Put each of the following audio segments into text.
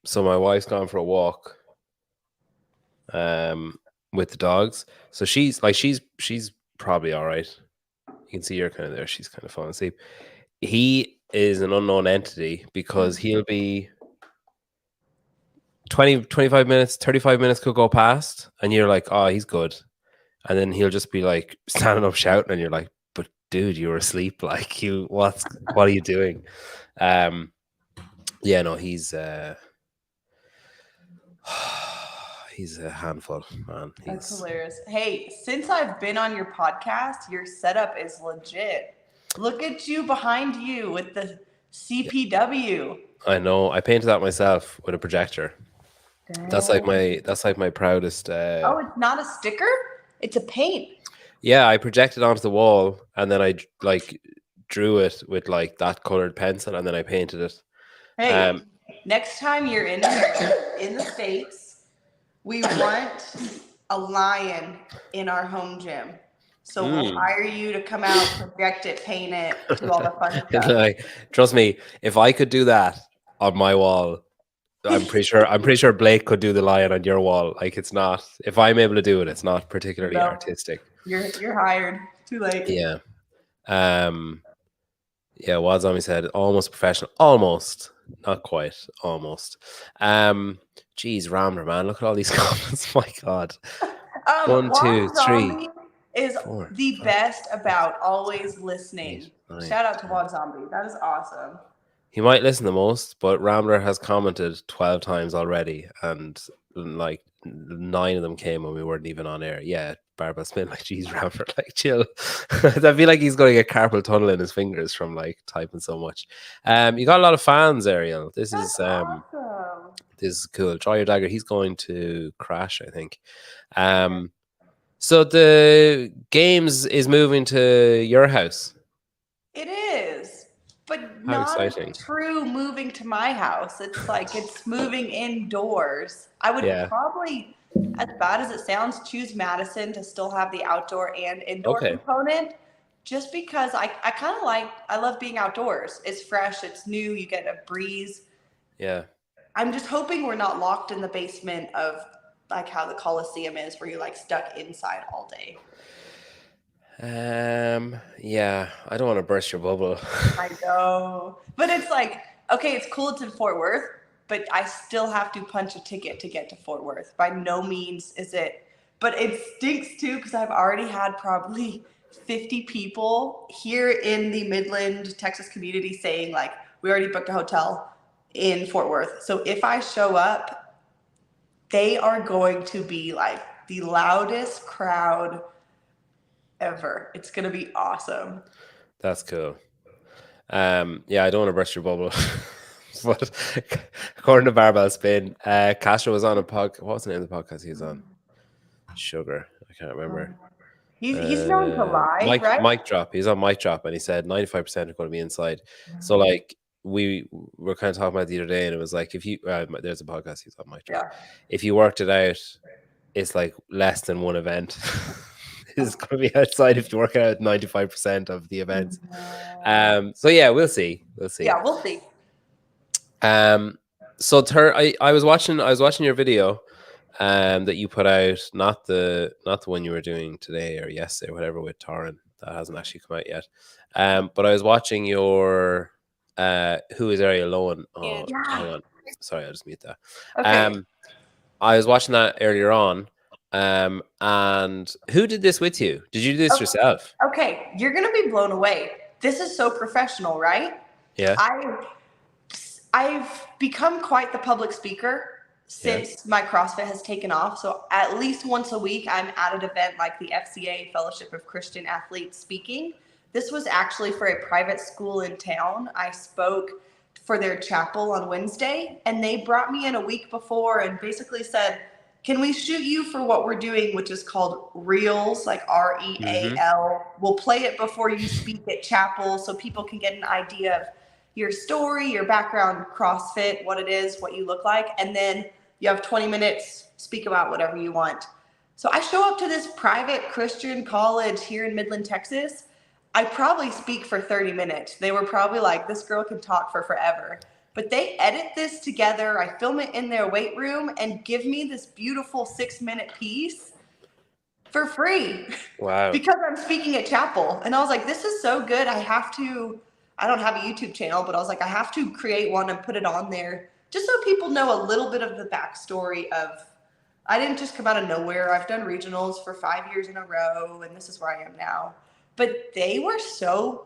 So my wife's gone for a walk with the dogs. So she's probably all right. You can see her kind of there. She's kind of falling asleep. He is an unknown entity because he'll be 20, 25 minutes, 35 minutes could go past, and you're like, oh, he's good. And then he'll just be like standing up shouting, and you're like, but dude, you were asleep. Like, what are you doing? Yeah, no, he's he's a handful, man. That's hilarious. Hey, since I've been on your podcast, your setup is legit. Look at you behind you with the CPW. I know. I painted that myself with a projector. That's like my proudest. Oh, it's not a sticker? It's a paint. Yeah, I projected onto the wall, and then I like drew it with like that colored pencil, and then I painted it. Hey, next time you're in the States, we want a lion in our home gym. So we'll hire you to come out, project it, paint it, do all the fun stuff. Like, trust me, if I could do that on my wall, I'm pretty sure Blake could do the lion on your wall. Like, it's not. If I'm able to do it, it's not particularly artistic. You're hired. Too late. Yeah. Yeah, Wad Zombie said almost professional. Almost. Not quite. Almost. Geez, Ramler, man. Look at all these comments. My God. 1, 2, 3. Is 4, the 5, best about always listening. 8, 9, Shout out to Wad Zombie. That is awesome. He might listen the most, but Rambler has commented 12 times already, and like 9 of them came when we weren't even on air. Yeah, Barbell Spin, like, geez, Rambler, like, chill. I feel like he's going to get carpal tunnel in his fingers from like typing so much. You got a lot of fans, Arielle. This is awesome. This is cool. Draw your dagger. He's going to crash, I think. So the games is moving to your house. It is, but How not exciting. true moving to my house. It's like it's moving indoors. I would probably, as bad as it sounds, choose Madison to still have the outdoor and indoor component, just because I kind of I love being outdoors. It's fresh, it's new, you get a breeze. Yeah. I'm just hoping we're not locked in the basement of like how the Coliseum is, where you're like stuck inside all day. Yeah, I don't want to burst your bubble. I know, but it's like, okay, it's cool, it's in Fort Worth, but I still have to punch a ticket to get to Fort Worth. By no means is it, but it stinks too, because I've already had probably 50 people here in the Midland, Texas community saying like, we already booked a hotel in Fort Worth. So if I show up, they are going to be like the loudest crowd ever. It's going to be awesome. That's cool. Yeah, I don't want to burst your bubble. But according to Barbell Spin, Castro was on a podcast. What was the name of the podcast he was on? Sugar. I can't remember. He's known to lie, right? Mic Drop. He's on Mic Drop, and he said 95% are going to be inside. So like we were kind of talking about the other day, and it was like, if you there's a podcast he's on Mic Drop. Yeah. If you worked it out, it's like less than one event. Is going to be outside if you work out 95% of the events. So yeah, we'll see. Yeah, we'll see. So I was watching your video that you put out, not the one you were doing today or yesterday or whatever with Torrin. That hasn't actually come out yet. But I was watching your who is Arielle Loewen? Oh, hang on. Sorry, I'll just mute that. Okay. I was watching that earlier on. And who did this with you? Did you do this yourself? Okay, you're gonna be blown away. This is so professional, right? Yeah. I've become quite the public speaker since my CrossFit has taken off. So at least once a week, I'm at an event like the FCA Fellowship of Christian Athletes speaking. This was actually for a private school in town. I spoke for their chapel on Wednesday, and they brought me in a week before and basically said, can we shoot you for what we're doing, which is called Reels, like REAL. Mm-hmm. We'll play it before you speak at chapel so people can get an idea of your story, your background, CrossFit, what it is, what you look like. And then you have 20 minutes, speak about whatever you want. So I show up to this private Christian college here in Midland, Texas. I probably speak for 30 minutes. They were probably like, this girl can talk for forever. But they edit this together. I film it in their weight room and give me this beautiful 6-minute piece for free. Wow. Because I'm speaking at chapel. And I was like, this is so good. I don't have a YouTube channel, but I was like, I have to create one and put it on there just so people know a little bit of the backstory of, I didn't just come out of nowhere. I've done regionals for 5 years in a row, and this is where I am now. But they were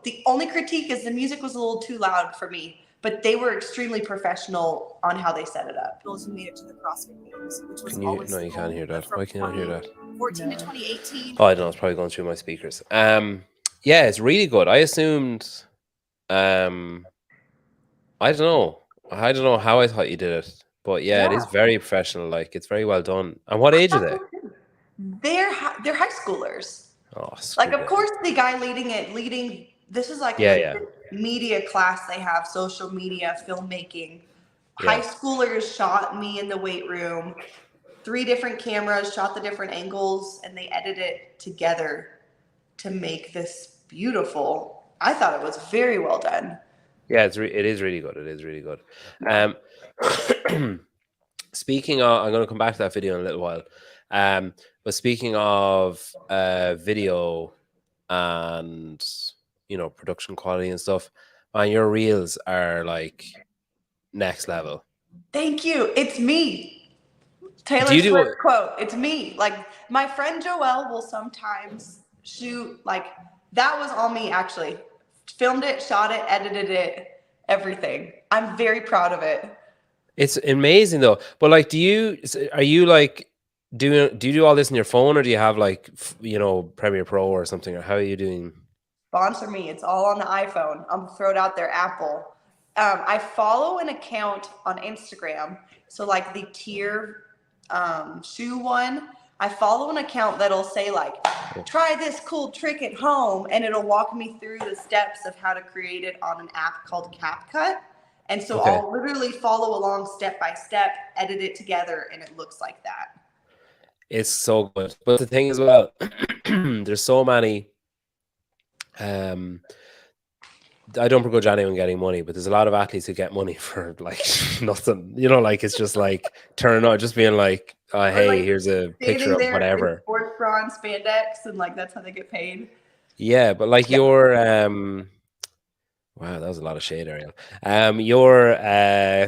the only critique is the music was a little too loud for me, but they were extremely professional on how they set it up. Who made it to the CrossFit Games, which was No, you can't hear that. Why can't I hear that? 2014 to 2018. Oh, I don't know. It's probably going through my speakers. Yeah, it's really good. I assumed, I don't know. I don't know how I thought you did it, but yeah, it is very professional. Like, it's very well done. And what age are they? They're high schoolers. Oh, like, of course, the guy leading. This is like a media class they have, social media, filmmaking. High schoolers shot me in the weight room. 3 different cameras shot the different angles, and they edited it together to make this beautiful. I thought it was very well done. Yeah, it is really good. It is really good. Speaking of, I'm going to come back to that video in a little while. But speaking of video and, production quality and stuff, man, your reels are like next level. Thank you. It's me. Taylor Swift quote. It's me. Like, my friend Joelle will sometimes shoot, like, that was all me, actually. Filmed it, shot it, edited it, everything. I'm very proud of it. It's amazing though. But like, do you do all this on your phone, or do you have like, Premiere Pro or something, or how are you doing? Sponsor me. It's all on the iPhone. I'm gonna throw it out there, Apple. I follow an account on Instagram. So like the tier shoe one, I follow an account that'll say like, try this cool trick at home, and it'll walk me through the steps of how to create it on an app called CapCut. And so I'll literally follow along step by step, edit it together, and it looks like that. It's so good. But the thing as well, there's so many, I don't begrudge anyone getting money, but there's a lot of athletes who get money for like nothing. Like, it's just like turning on, just being like, hey, like, here's a picture of whatever. Sports bra and spandex, and like that's how they get paid. Yeah, but like your wow, that was a lot of shade, Arielle. Your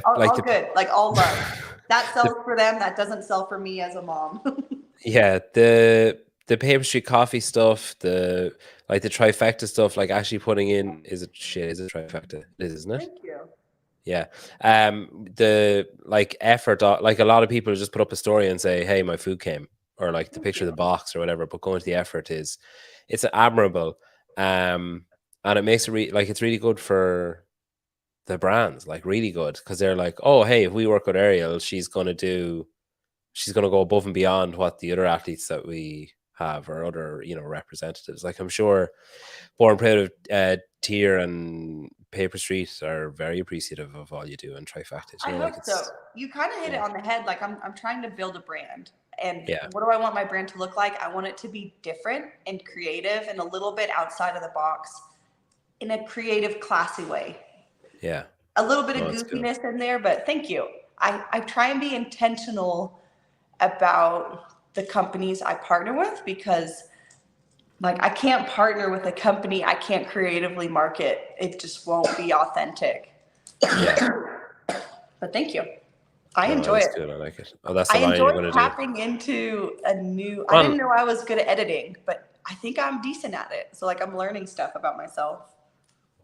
all good, like all love. That sells for them. That doesn't sell for me as a mom. Yeah, the Paper Street Coffee stuff, the trifecta stuff, like actually putting in, is it trifecta? It is, isn't it? Thank you. Yeah. The like effort, like a lot of people just put up a story and say, hey, my food came, or like the picture of the box or whatever, but going to the effort it's admirable. And it makes it it's really good for the brands, like really good, because they're like, oh, hey, if we work with Arielle, she's going to go above and beyond what the other athletes that we have, or other, representatives. Like, I'm sure Born Proud of Tier and Paper Street are very appreciative of all you do in Trifecta. I hope so. You kind of hit it on the head. Like, I'm trying to build a brand. And what do I want my brand to look like? I want it to be different and creative and a little bit outside of the box in a creative, classy way. Yeah. A little bit of goofiness in there, but thank you. I try and be intentional about the companies I partner with, because like, I can't partner with a company I can't creatively market. It just won't be authentic. Yeah. But thank you. I enjoy it. Good. I like it. Oh, that's the line you're going to do. I enjoy tapping into a new. I didn't know I was good at editing, but I think I'm decent at it. So like, I'm learning stuff about myself.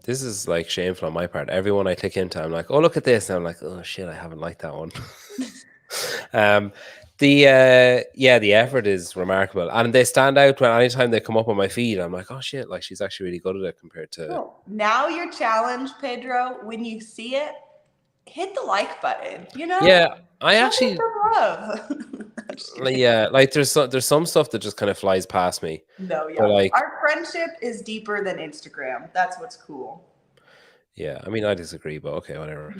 This is like shameful on my part. Everyone I click into, I'm like, oh, look at this, and I'm like, oh shit, I haven't liked that one. The effort is remarkable, and they stand out when anytime they come up on my feed. I'm like, oh shit, like she's actually really good at it compared to. Cool. Now your challenge, Pedro, when you see it, hit the like button. Yeah, I actually love. Yeah, like there's some stuff that just kind of flies past me. No, yeah, but like our friendship is deeper than Instagram. That's what's cool. Yeah, I mean, I disagree, but okay, whatever.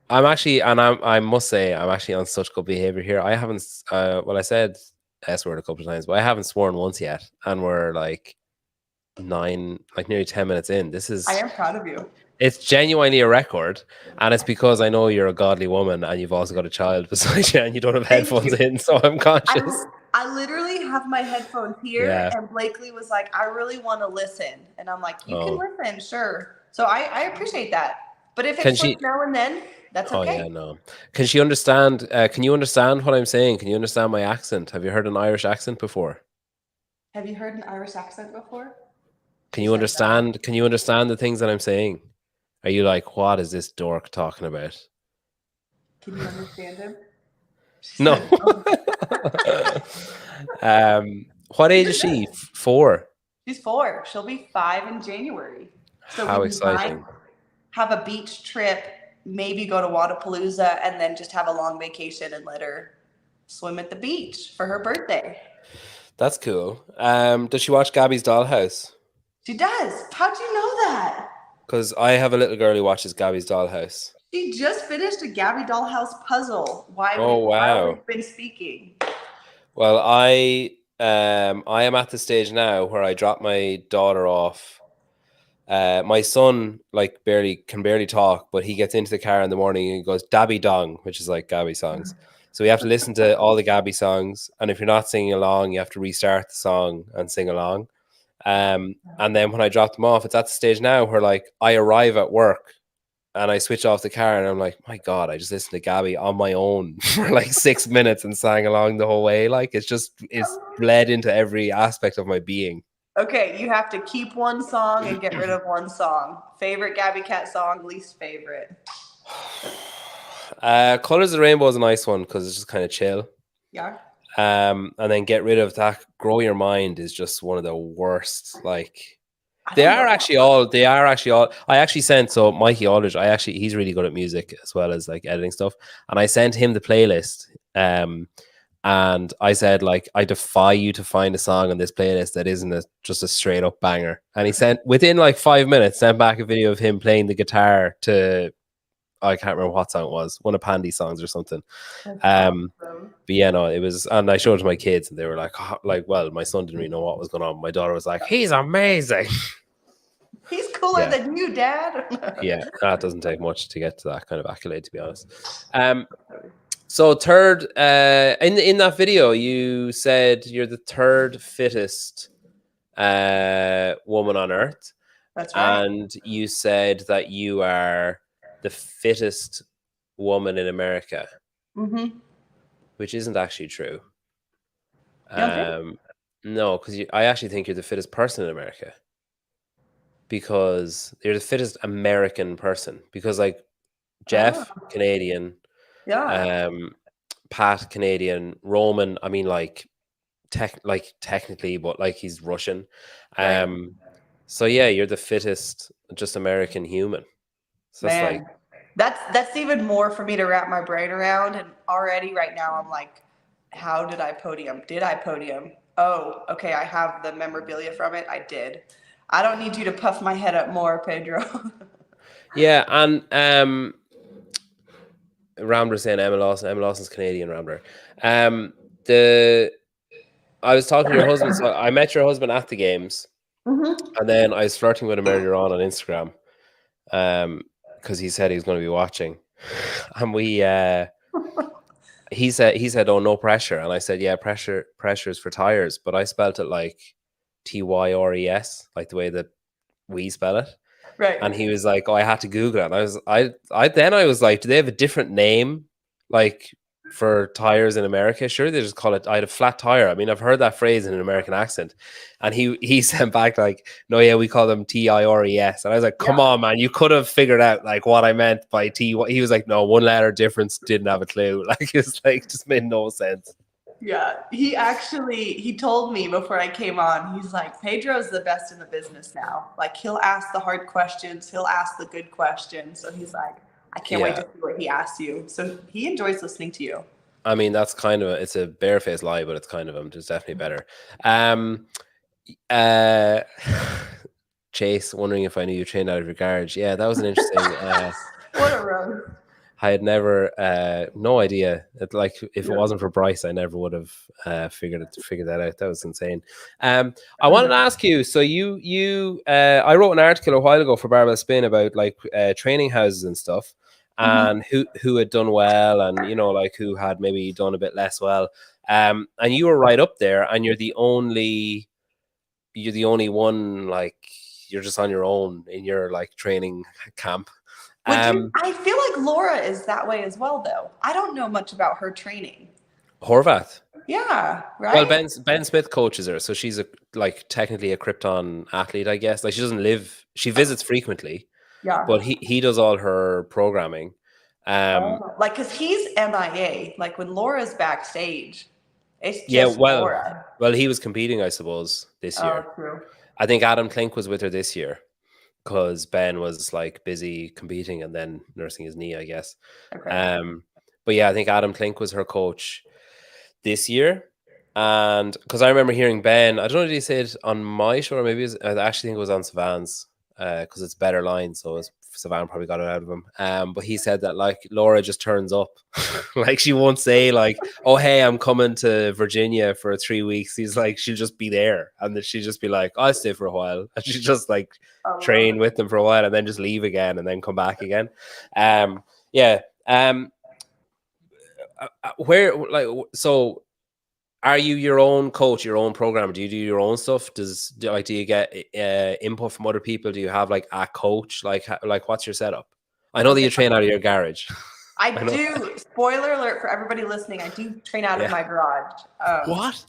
I must say, I'm actually on such good behavior here. I haven't, I said S word a couple of times, but I haven't sworn once yet. And we're like nearly 10 minutes in. This is I am proud of you. It's genuinely a record, and it's because I know you're a godly woman and you've also got a child beside you and you don't have Thank headphones you. in, so I'm conscious. I literally have my headphones here, Yeah. and Blakely was like, I really want to listen. And I'm like, you can Oh. listen, sure. So I appreciate that. But if Can it slips she- now and then, that's Oh okay. yeah, no. Can she understand? Can you understand what I'm saying? Can you understand my accent? Have you heard an Irish accent before? Have you heard an Irish accent before? Can you understand? Can you understand the things that I'm saying? Are you like, what is this dork talking about? Can you understand him? No. Said, oh. What age is she? 4. She's 4. She'll be 5 in January. So How we exciting! might have a beach trip, maybe go to Wadapalooza, and then just have a long vacation and let her swim at the beach for her birthday. That's cool. Does she watch Gabby's Dollhouse? She does. How'd you know that? Because I have a little girl who watches Gabby's Dollhouse. She just finished a Gabby Dollhouse puzzle. Wow. While we've been speaking. Well, I am at the stage now where I drop my daughter off. My son can barely talk, but he gets into the car in the morning and he goes Dabby Dong, which is like Gabby songs. So we have to listen to all the Gabby songs, and if you're not singing along, you have to restart the song and sing along. And then when I drop them off, it's at the stage now where like I arrive at work and I switch off the car and I'm like, my God, I just listened to Gabby on my own for like 6 minutes and sang along the whole way. Like it's bled into every aspect of my being. Okay, you have to keep one song and get rid of one song. Favorite Gabby Cat song, least favorite. Colors of the Rainbow is a nice one because it's just kind of chill. Yeah. And then get rid of that. Grow Your Mind is just one of the worst. Like they are actually all. I actually sent Mikey Aldridge. He's really good at music as well as like editing stuff. And I sent him the playlist. And I said, like, I defy you to find a song on this playlist that isn't just a straight up banger. And he sent, within like 5 minutes, sent back a video of him playing the guitar to, I can't remember what song it was, one of Pandy's songs or something. Awesome. But yeah, no, it was, and I showed it to my kids and they were like, well, my son didn't really know what was going on. My daughter was like, he's amazing. He's cooler than you, Dad. Yeah, that doesn't take much to get to that kind of accolade, to be honest. So third, in that video, you said you're the third fittest woman on earth. That's right. And you said that you are the fittest woman in America, which isn't actually true. No, because I actually think you're the fittest person in America, because you're the fittest American person. Because like Jeff, Canadian. Yeah. Pat, Canadian, Roman, I mean like technically, but like he's Russian. Right. So yeah, you're the fittest just American human. So Man, that's even more for me to wrap my brain around. And already right now I'm like, how did I podium? Did I podium? Oh, okay, I have the memorabilia from it. I did. I don't need you to puff my head up more, Pedro. Yeah, and Rambler saying Emma Lawson's Canadian Rambler. I was talking to your husband, so I met your husband at the games, and then I was flirting with him earlier on Instagram, because he said he was going to be watching, and he said, oh, no pressure, and I said, yeah, pressure is for tires, but I spelt it like TYRES, like the way that we spell it. Right. And he was like, oh, I had to Google it. And I was like, do they have a different name like for tires in America? Sure, they just call it, I had a flat tire. I mean, I've heard that phrase in an American accent. And he sent back like, no, yeah, we call them TIRES. And I was like, come on, man, you could have figured out like what I meant by T. He was like, no, one letter difference, didn't have a clue. Like it's like just made no sense. Yeah, he told me before I came on, he's like, Pedro's the best in the business now. Like he'll ask the hard questions, he'll ask the good questions. So he's like, I can't wait to see what he asks you. So he enjoys listening to you. I mean, that's kind of it's a barefaced lie, but it's kind of him. It's definitely better. Chase wondering if I knew you trained out of your garage. Yeah, that was an interesting what a road. I had never, no idea. Like if it wasn't for Bryce, I never would have figured that out. That was insane. I wanted to ask you. So I wrote an article a while ago for Barbell Spin about like training houses and stuff, and who had done well, and like who had maybe done a bit less well. And you were right up there, and you're the only one, like you're just on your own in your like training camp. I feel like Laura is that way as well, though. I don't know much about her training. Horvath. Yeah, right. Well, Ben Smith coaches her, so she's technically a Krypton athlete, I guess. Like she doesn't live; she visits frequently. Yeah, but he does all her programming. like because he's MIA. Like when Laura's backstage, it's just Laura. Well, he was competing, I suppose, this year. Oh, true. I think Adam Klink was with her this year, because Ben was like busy competing and then nursing his knee, I guess. Okay. But yeah, I think Adam Klink was her coach this year. And because I remember hearing Ben, I don't know if he said it on my show or maybe I actually think it was on Savan's, because it's better line, so Savan probably got it out of him. But he said that like Laura just turns up, like she won't say like, "Oh hey, I'm coming to Virginia for 3 weeks." He's like, she'll just be there, and then she'll just be like, "I'll stay for a while," and she just like train with them for a while, and then just leave again, and then come back again. Where like so? Are you your own coach, your own programmer? Do you do your own stuff? Do you get input from other people? Do you have like a coach? Like what's your setup? I know that you train out of your garage. I do. Spoiler alert for everybody listening. I do train out of my garage. What?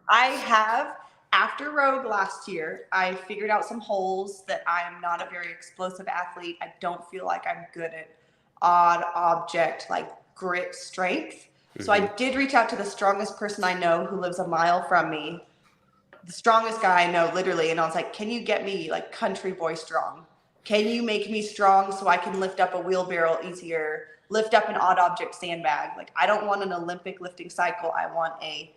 I have, after Rogue last year, I figured out some holes that I am not a very explosive athlete. I don't feel like I'm good at odd object, like grit strength. So I did reach out to the strongest person I know who lives a mile from me, the strongest guy I know, literally. And I was like, can you get me like country boy strong? Can you make me strong so I can lift up a wheelbarrow easier, lift up an odd object sandbag? Like, I don't want an Olympic lifting cycle. I want a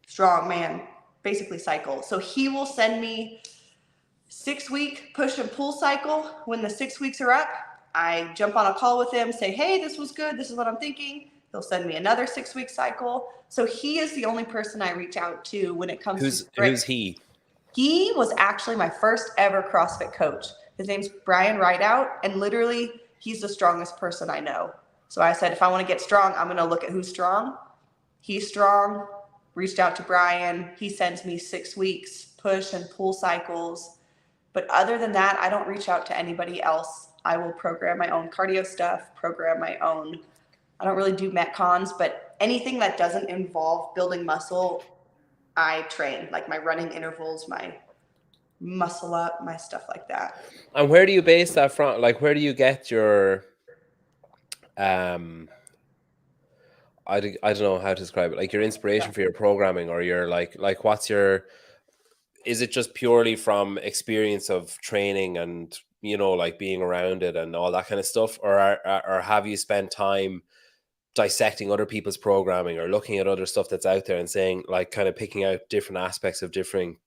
strong man, basically cycle. So he will send me 6-week push and pull cycle. When the 6 weeks are up, I jump on a call with him, say, hey, this was good. This is what I'm thinking. They'll send me another 6-week cycle. So he is the only person I reach out to when it comes to who's he? He was actually my first ever CrossFit coach. His name's Brian Rideout, and literally he's the strongest person I know. So I said, if I want to get strong, I'm going to look at who's strong. He's strong. Reached out to Brian. He sends me 6 weeks push and pull cycles. But other than that, I don't reach out to anybody else. I will program my own cardio stuff, program my own. I don't really do Metcons, but anything that doesn't involve building muscle, I train, like my running intervals, my muscle up, my stuff like that. And where do you base that from? Like, where do you get your, I don't know how to describe it, like your inspiration for your programming, or your like what's your, is it just purely from experience of training and, like being around it and all that kind of stuff? Or have you spent time dissecting other people's programming or looking at other stuff that's out there and saying, like, kind of picking out different aspects of different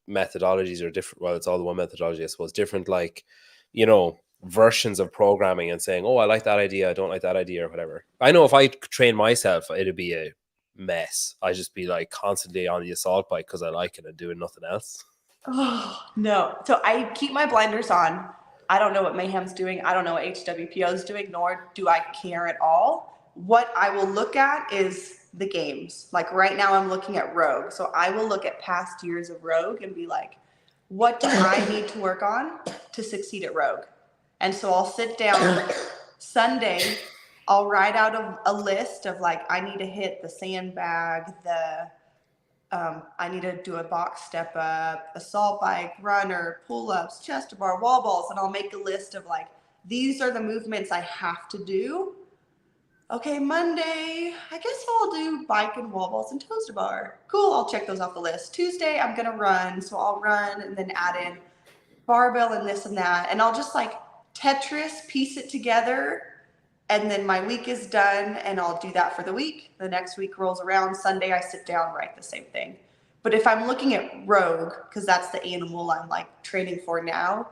methodologies, or different, well, it's all the one methodology, I suppose, different, like, versions of programming, and saying, oh, I like that idea, I don't like that idea, or whatever. I know if I train myself, it'd be a mess. I'd just be like constantly on the assault bike because I like it and doing nothing else. Oh, no. So I keep my blinders on. I don't know what Mayhem's doing. I don't know what HWPO is doing, nor do I care at all. What I will look at is the games. Like right now I'm looking at Rogue. So I will look at past years of Rogue and be like, what do I need to work on to succeed at Rogue? And so I'll sit down Sunday, I'll write out a list of like, I need to hit the sandbag, I need to do a box step up, assault bike, runner, pull-ups, chest to bar, wall balls, and I'll make a list of like, these are the movements I have to do. Okay, Monday, I guess I'll do bike and wall balls and toes to bar. Cool, I'll check those off the list. Tuesday, I'm gonna run, so I'll run and then add in barbell and this and that, and I'll just like Tetris, piece it together, and then my week is done, and I'll do that for the week. The next week rolls around. Sunday, I sit down, write the same thing. But if I'm looking at Rogue, because that's the animal I'm like training for now,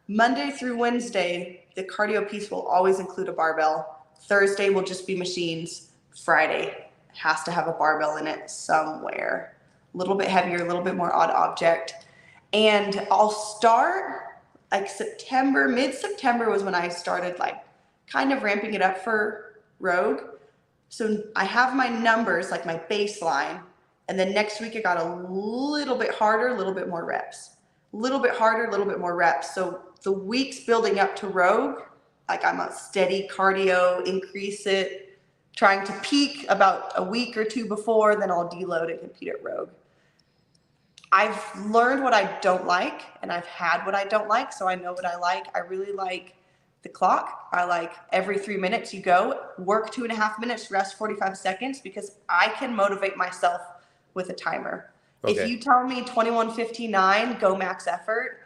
Monday through Wednesday, the cardio piece will always include a barbell. Thursday will just be machines. Friday has to have a barbell in it somewhere. A little bit heavier, a little bit more odd object. And I'll start like September, mid-September was when I started like kind of ramping it up for Rogue. So I have my numbers, like my baseline, and then next week it got a little bit harder, a little bit more reps. A little bit harder, a little bit more reps. So the weeks building up to Rogue, like I'm a steady cardio, increase it, trying to peak about a week or two before, then I'll deload and compete at Rogue. I've learned what I don't like, and I've had what I don't like, so I know what I like. I really like the clock. I like every 3 minutes you go, work 2.5 minutes, rest 45 seconds, because I can motivate myself with a timer. Okay. If you tell me 21:59, go max effort,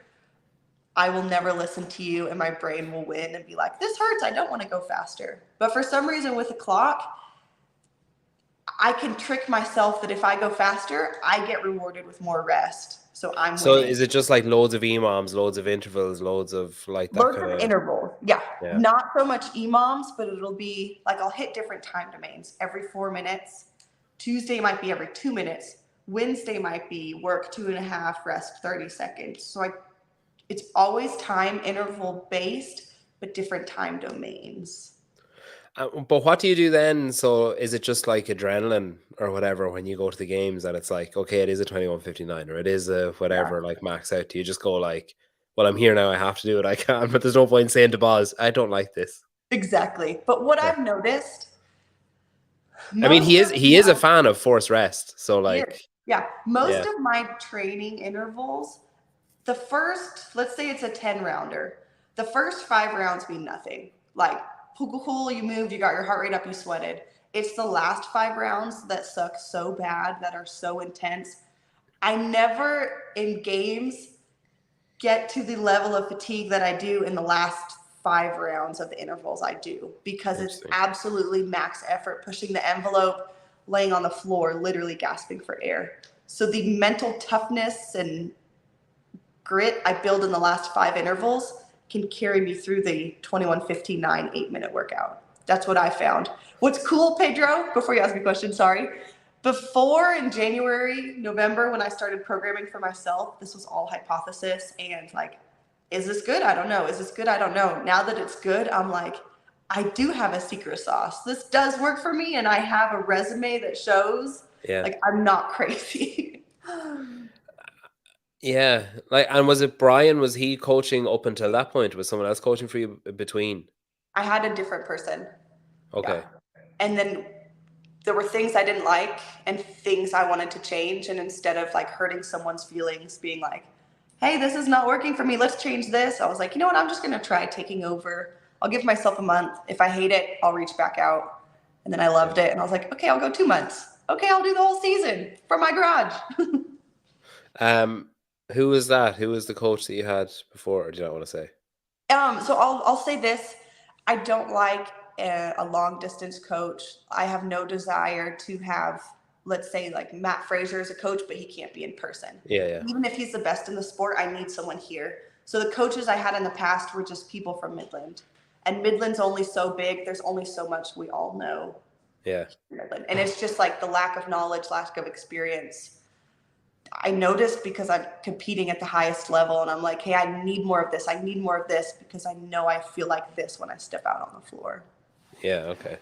I will never listen to you, and my brain will win and be like, this hurts, I don't want to go faster. But for some reason with the clock, I can trick myself that if I go faster, I get rewarded with more rest. So I'm winning. Is it just like loads of EMOMs, loads of intervals, loads of like that Loads kind of intervals. Yeah. Yeah. Not so much EMOMs, but it'll be like I'll hit different time domains every 4 minutes. Tuesday might be every 2 minutes. Wednesday might be work 2.5, rest 30 seconds. So it's always time interval based, but different time domains. But what do you do then? So is it just like adrenaline or whatever when you go to the games that it's like, okay, it is a 21:59 or it is a whatever, like max out? Do you just go like, well, I'm here now, I have to do what I can, but there's no point saying to Boz, I don't like this. Exactly. But what I've noticed, I mean, he is a fan of forced rest. So like, most of my training intervals, the first, let's say it's a 10 rounder, the first 5 rounds mean nothing. Like, cool, you moved, you got your heart rate up, you sweated. It's the last 5 rounds that suck so bad, that are so intense. I never in games get to the level of fatigue that I do in the last 5 rounds of the intervals I do, because it's absolutely max effort, pushing the envelope, laying on the floor, literally gasping for air. So the mental toughness and grit I build in the last 5 intervals can carry me through the 21:59 8-minute workout. That's what I found. What's cool, Pedro, before you ask me a question, sorry. Before in January, November, when I started programming for myself, this was all hypothesis and like, is this good? I don't know. Is this good? I don't know. Now that it's good, I'm like, I do have a secret sauce. This does work for me, and I have a resume that shows like I'm not crazy. Yeah. Like, and was it Brian, was he coaching up until that point? Was someone else coaching for you between? I had a different person. Okay. Yeah. And then there were things I didn't like and things I wanted to change. And instead of like hurting someone's feelings, being like, hey, this is not working for me, let's change this, I was like, you know what, I'm just going to try taking over. I'll give myself a month. If I hate it, I'll reach back out. And then I loved it. And I was like, okay, I'll go 2 months. Okay, I'll do the whole season from my garage. Who was that? Who was the coach that you had before, or do you not want to say? So I'll say this. I don't like a long distance coach. I have no desire to have, let's say, like Matt Fraser is a coach, but he can't be in person. Yeah. Even if he's the best in the sport, I need someone here. So the coaches I had in the past were just people from Midland. And Midland's only so big. There's only so much we all know. Yeah. Midland. And it's just like the lack of knowledge, lack of experience. I noticed because I'm competing at the highest level, and I'm like, hey, I need more of this. I need more of this, because I know I feel like this when I step out on the floor. Yeah. Okay.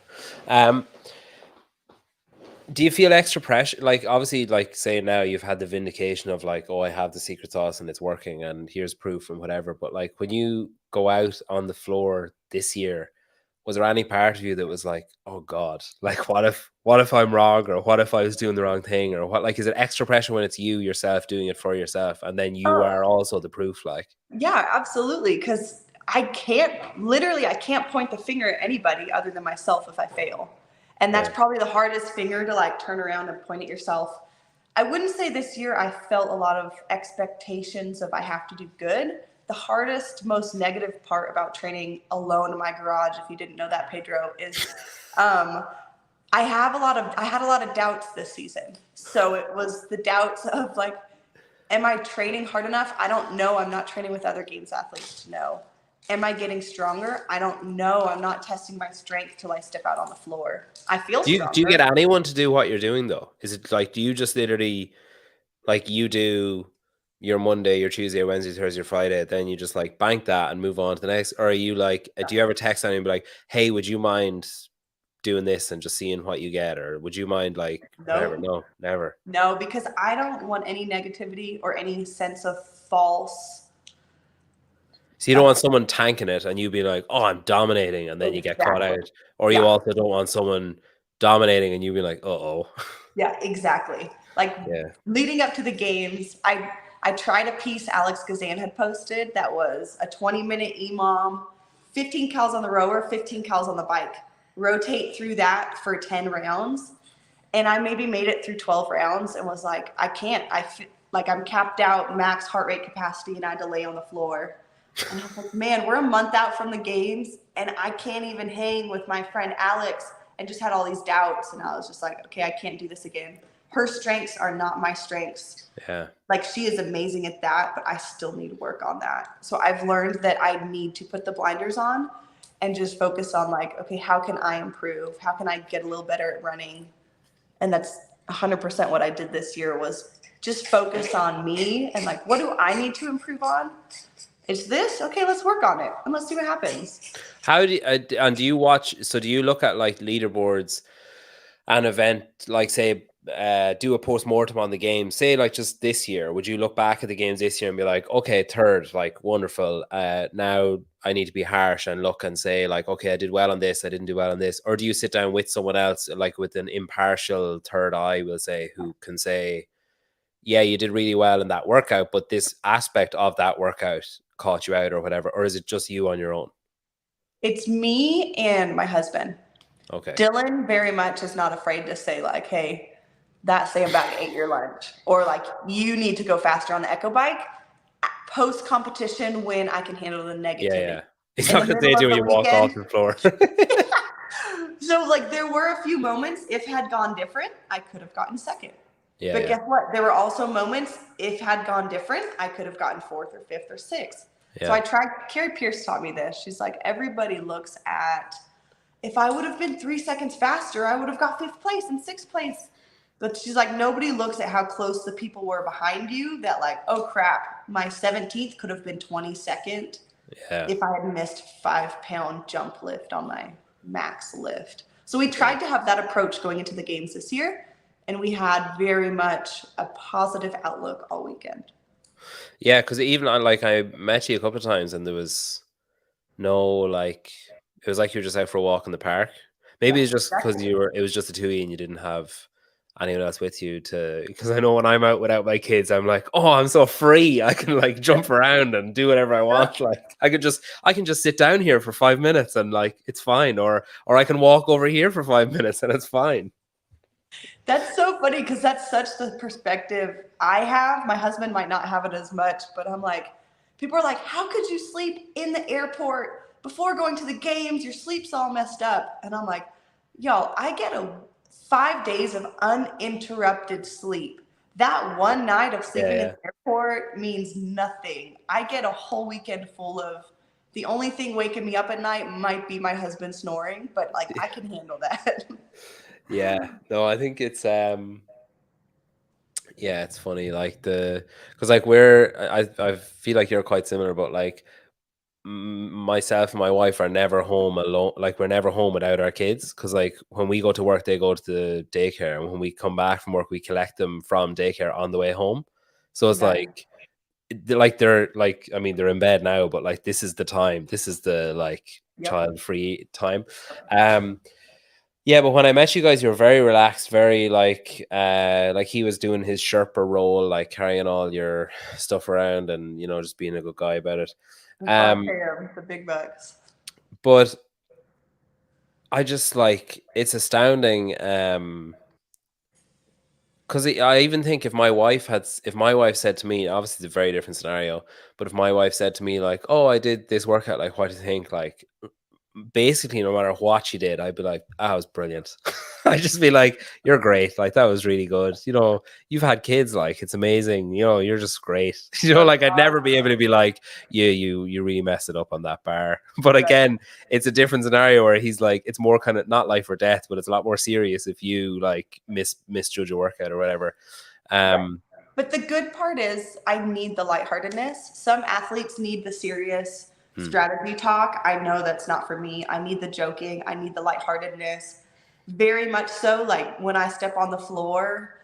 Do you feel extra pressure? Like, obviously, like say now you've had the vindication of like, oh, I have the secret sauce and it's working and here's proof and whatever. But like when you go out on the floor this year, was there any part of you that was like, oh God, like what if I'm wrong, or what if I was doing the wrong thing, or what? Like, is it extra pressure when it's you yourself doing it for yourself, and then you are also the proof? Like, yeah, absolutely. Because I can't point the finger at anybody other than myself if I fail. And that's probably the hardest finger to like turn around and point at yourself. I wouldn't say this year I felt a lot of expectations of I have to do good. The hardest, most negative part about training alone in my garage, if you didn't know that, Pedro, is I had a lot of doubts this season. So it was the doubts of like, Am I training hard enough? I don't know. I'm not training with other games athletes to know. Am I getting stronger? I don't know. I'm not testing my strength till I step out on the floor. I feel stronger. Do you get anyone to do what you're doing though? Is it like, do you just literally like you do your Monday, your Tuesday, Wednesday, Thursday, Friday, then you just like bank that and move on to the next? Or are you like, do you ever text anyone and be like, hey, would you mind doing this and just seeing what you get? Or would you mind like whatever? No, never. No, because I don't want any negativity or any sense of false. So you don't want someone tanking it and you be like, oh, I'm dominating, and then you get caught out. Or you also don't want someone dominating and you be like, uh-oh. Yeah, exactly. Like leading up to the games, I tried a piece Alex Gazan had posted that was a 20-minute EMOM, 15 cals on the rower, 15 cals on the bike. Rotate through that for 10 rounds. And I maybe made it through 12 rounds and was like, I can't. I'm capped out max heart rate capacity and I had to lay on the floor. And I was like, man, we're a month out from the games and I can't even hang with my friend Alex, and just had all these doubts. And I was just like, okay, I can't do this again. Her strengths are not my strengths. Yeah. Like, she is amazing at that, but I still need work on that. So I've learned that I need to put the blinders on and just focus on like, okay, how can I improve? How can I get a little better at running? And that's 100% what I did this year, was just focus on me and like, what do I need to improve on? It's this? Okay, let's work on it and let's see what happens. How do you, and do you watch, so do you look at like leaderboards, an event, like say, do a post-mortem on the game, say like just this year? Would you look back at the games this year and be like, okay, third, like wonderful, now I need to be harsh and look and say like, okay, I did well on this, I didn't do well on this? Or do you sit down with someone else, like with an impartial third eye, will say, who can say, yeah, you did really well in that workout, but this aspect of that workout caught you out or whatever? Or is it just you on your own? It's me and my husband. Okay. Dylan very much is not afraid to say like, hey, that sandbag ate your lunch, or like, you need to go faster on the echo bike. Post competition, when I can handle the negativity. Yeah. It's not going to say when you walk off the floor. So like, there were a few moments, if had gone different, I could have gotten second. Yeah. But guess what? There were also moments, if had gone different, I could have gotten fourth or fifth or sixth. Yeah. So I tried, Carrie Pierce taught me this. She's like, everybody looks at, if I would have been 3 seconds faster, I would have got fifth place and sixth place. But she's like, nobody looks at how close the people were behind you, that like, oh crap, my 17th could have been 22nd if I had missed 5-pound jump lift on my max lift. So we tried to have that approach going into the games this year, and we had very much a positive outlook all weekend. Yeah, because even I met you a couple of times and there was no like, it was like you were just out for a walk in the park. Maybe it's just because it was just the two of you and you didn't have anyone else with you to, because I know when I'm out without my kids, I'm like, oh, I'm so free. I can like jump around and do whatever I want. Like I can just sit down here for 5 minutes and like, it's fine. Or I can walk over here for 5 minutes and it's fine. That's so funny, because that's such the perspective I have. My husband might not have it as much, but I'm like, people are like, how could you sleep in the airport before going to the games? Your sleep's all messed up. And I'm like, y'all, I get 5 days of uninterrupted sleep. That one night of sleeping in the airport means nothing. I get a whole weekend full of, the only thing waking me up at night might be my husband snoring, but like I can handle that. Yeah, no, I think it's it's funny, like because like I feel like you're quite similar, but like myself and my wife are never home alone. Like we're never home without our kids, because like when we go to work, they go to the daycare, and when we come back from work, we collect them from daycare on the way home. So it's like they're like, I mean, they're in bed now, but like this is the time. This is the like child-free time. Yeah, but when I met you guys, you were very relaxed, very like he was doing his Sherpa role, like carrying all your stuff around and, you know, just being a good guy about it. The big bucks. But I just like, it's astounding. Because I even think if my wife said to me, obviously it's a very different scenario, but if my wife said to me like, oh, I did this workout, like, what do you think? Like, basically no matter what she did, I'd be like, that was brilliant. I'd just be like, you're great. Like, that was really good. You know, you've had kids, like, it's amazing. You know, you're just great. You know, like, I'd never be able to be like, you really messed it up on that bar. But again, it's a different scenario where he's like, it's more kind of not life or death, but it's a lot more serious if you like misjudge a workout or whatever. But the good part is I need the lightheartedness. Some athletes need the serious strategy talk. I know that's not for me. I need the joking. I need the lightheartedness. Very much so. Like when I step on the floor,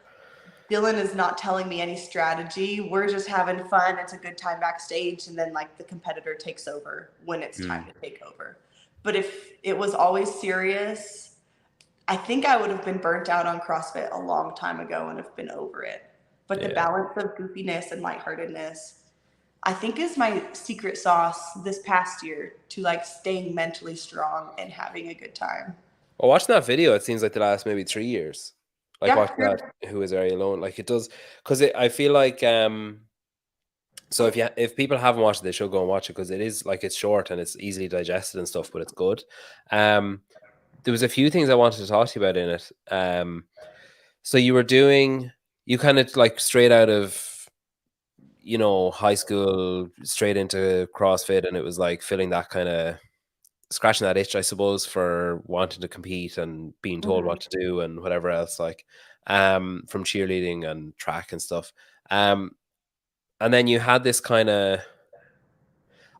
Dylan is not telling me any strategy. We're just having fun. It's a good time backstage. And then like the competitor takes over when it's time to take over. But if it was always serious, I think I would have been burnt out on CrossFit a long time ago and have been over it. But the balance of goofiness and lightheartedness, I think, is my secret sauce this past year to like staying mentally strong and having a good time. Well, watching that video, it seems like the last maybe 3 years. Like watching that, who is Arielle? Like it does, because I feel like so if people haven't watched it, they should go and watch it because it is like it's short and it's easily digested and stuff, but it's good. There was a few things I wanted to talk to you about in it. So you kind of like straight out of, you know, high school, straight into CrossFit, and it was like filling that kind of scratching that itch, I suppose, for wanting to compete and being told what to do and whatever else, like from cheerleading and track and stuff. And then you had this kind of,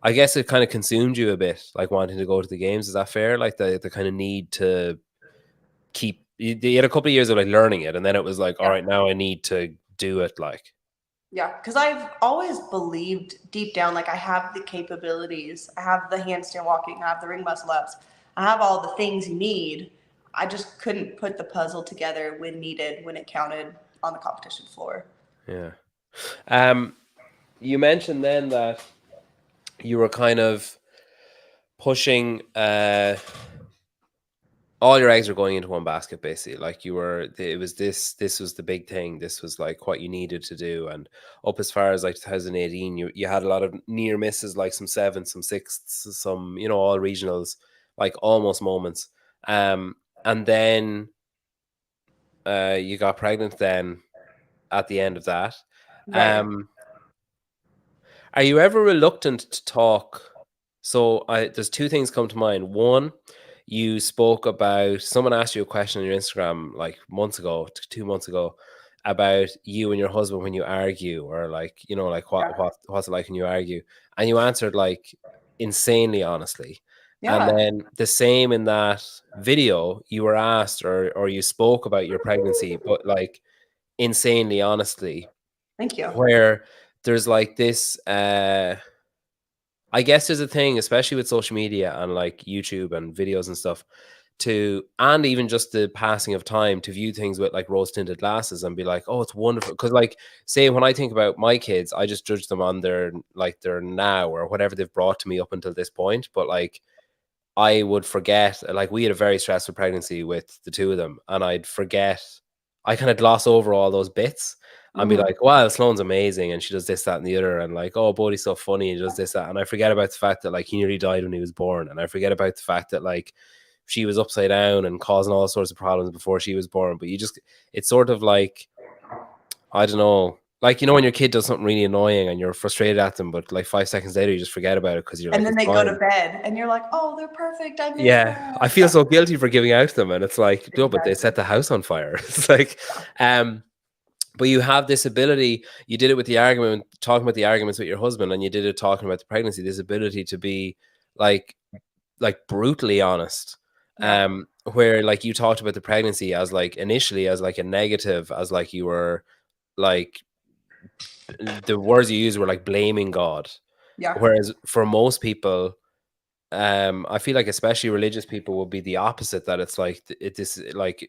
I guess it kind of consumed you a bit, like wanting to go to the games. Is that fair? Like the kind of need to keep, you had a couple of years of like learning it, and then it was like, all right, now I need to do it. Like, yeah, because I've always believed deep down, like I have the capabilities, I have the handstand walking, I have the ring muscle ups, I have all the things you need. I just couldn't put the puzzle together when needed, when it counted on the competition floor. Yeah. You mentioned then that you were kind of pushing all your eggs are going into one basket, basically. Like it was this was the big thing. This was like what you needed to do. And up as far as like 2018, you had a lot of near misses, like some sevenths, some sixths, some, you know, all regionals, like almost moments. And then you got pregnant then at the end of that. Right. Are you ever reluctant to talk? So there's two things come to mind. One, you spoke about, someone asked you a question on your Instagram like months ago, 2 months ago, about you and your husband when you argue, or like, you know, like what's it like when you argue, and you answered like insanely honestly. And then the same in that video, you were asked or you spoke about your pregnancy, but like insanely honestly. Thank you. Where there's like this I guess there's a thing, especially with social media and like YouTube and videos and stuff, and even just the passing of time, to view things with like rose tinted glasses and be like, oh, it's wonderful. Because like, say when I think about my kids, I just judge them on their now or whatever they've brought to me up until this point. But like, I would forget, like we had a very stressful pregnancy with the two of them, and I kind of gloss over all those bits and be like, wow, Sloane's amazing, and she does this, that, and the other, and like, oh, Bodie's so funny, and he does this, that, and I forget about the fact that like he nearly died when he was born, and I forget about the fact that like she was upside down and causing all sorts of problems before she was born. But it's sort of like, I don't know, like, you know, when your kid does something really annoying and you're frustrated at them, but like 5 seconds later you just forget about it because you're and like, then they go to bed and you're like, oh, they're perfect. I miss them. I feel so guilty for giving out to them, and it's like, no, but they set the house on fire. It's like, but you have this ability, you did it with the argument, talking about the arguments with your husband, and you did it talking about the pregnancy, this ability to be like brutally honest. Where like you talked about the pregnancy as like initially as like a negative, as like you were like, the words you used were like blaming God. Whereas for most people, I feel like especially religious people will be the opposite, that it's like this like,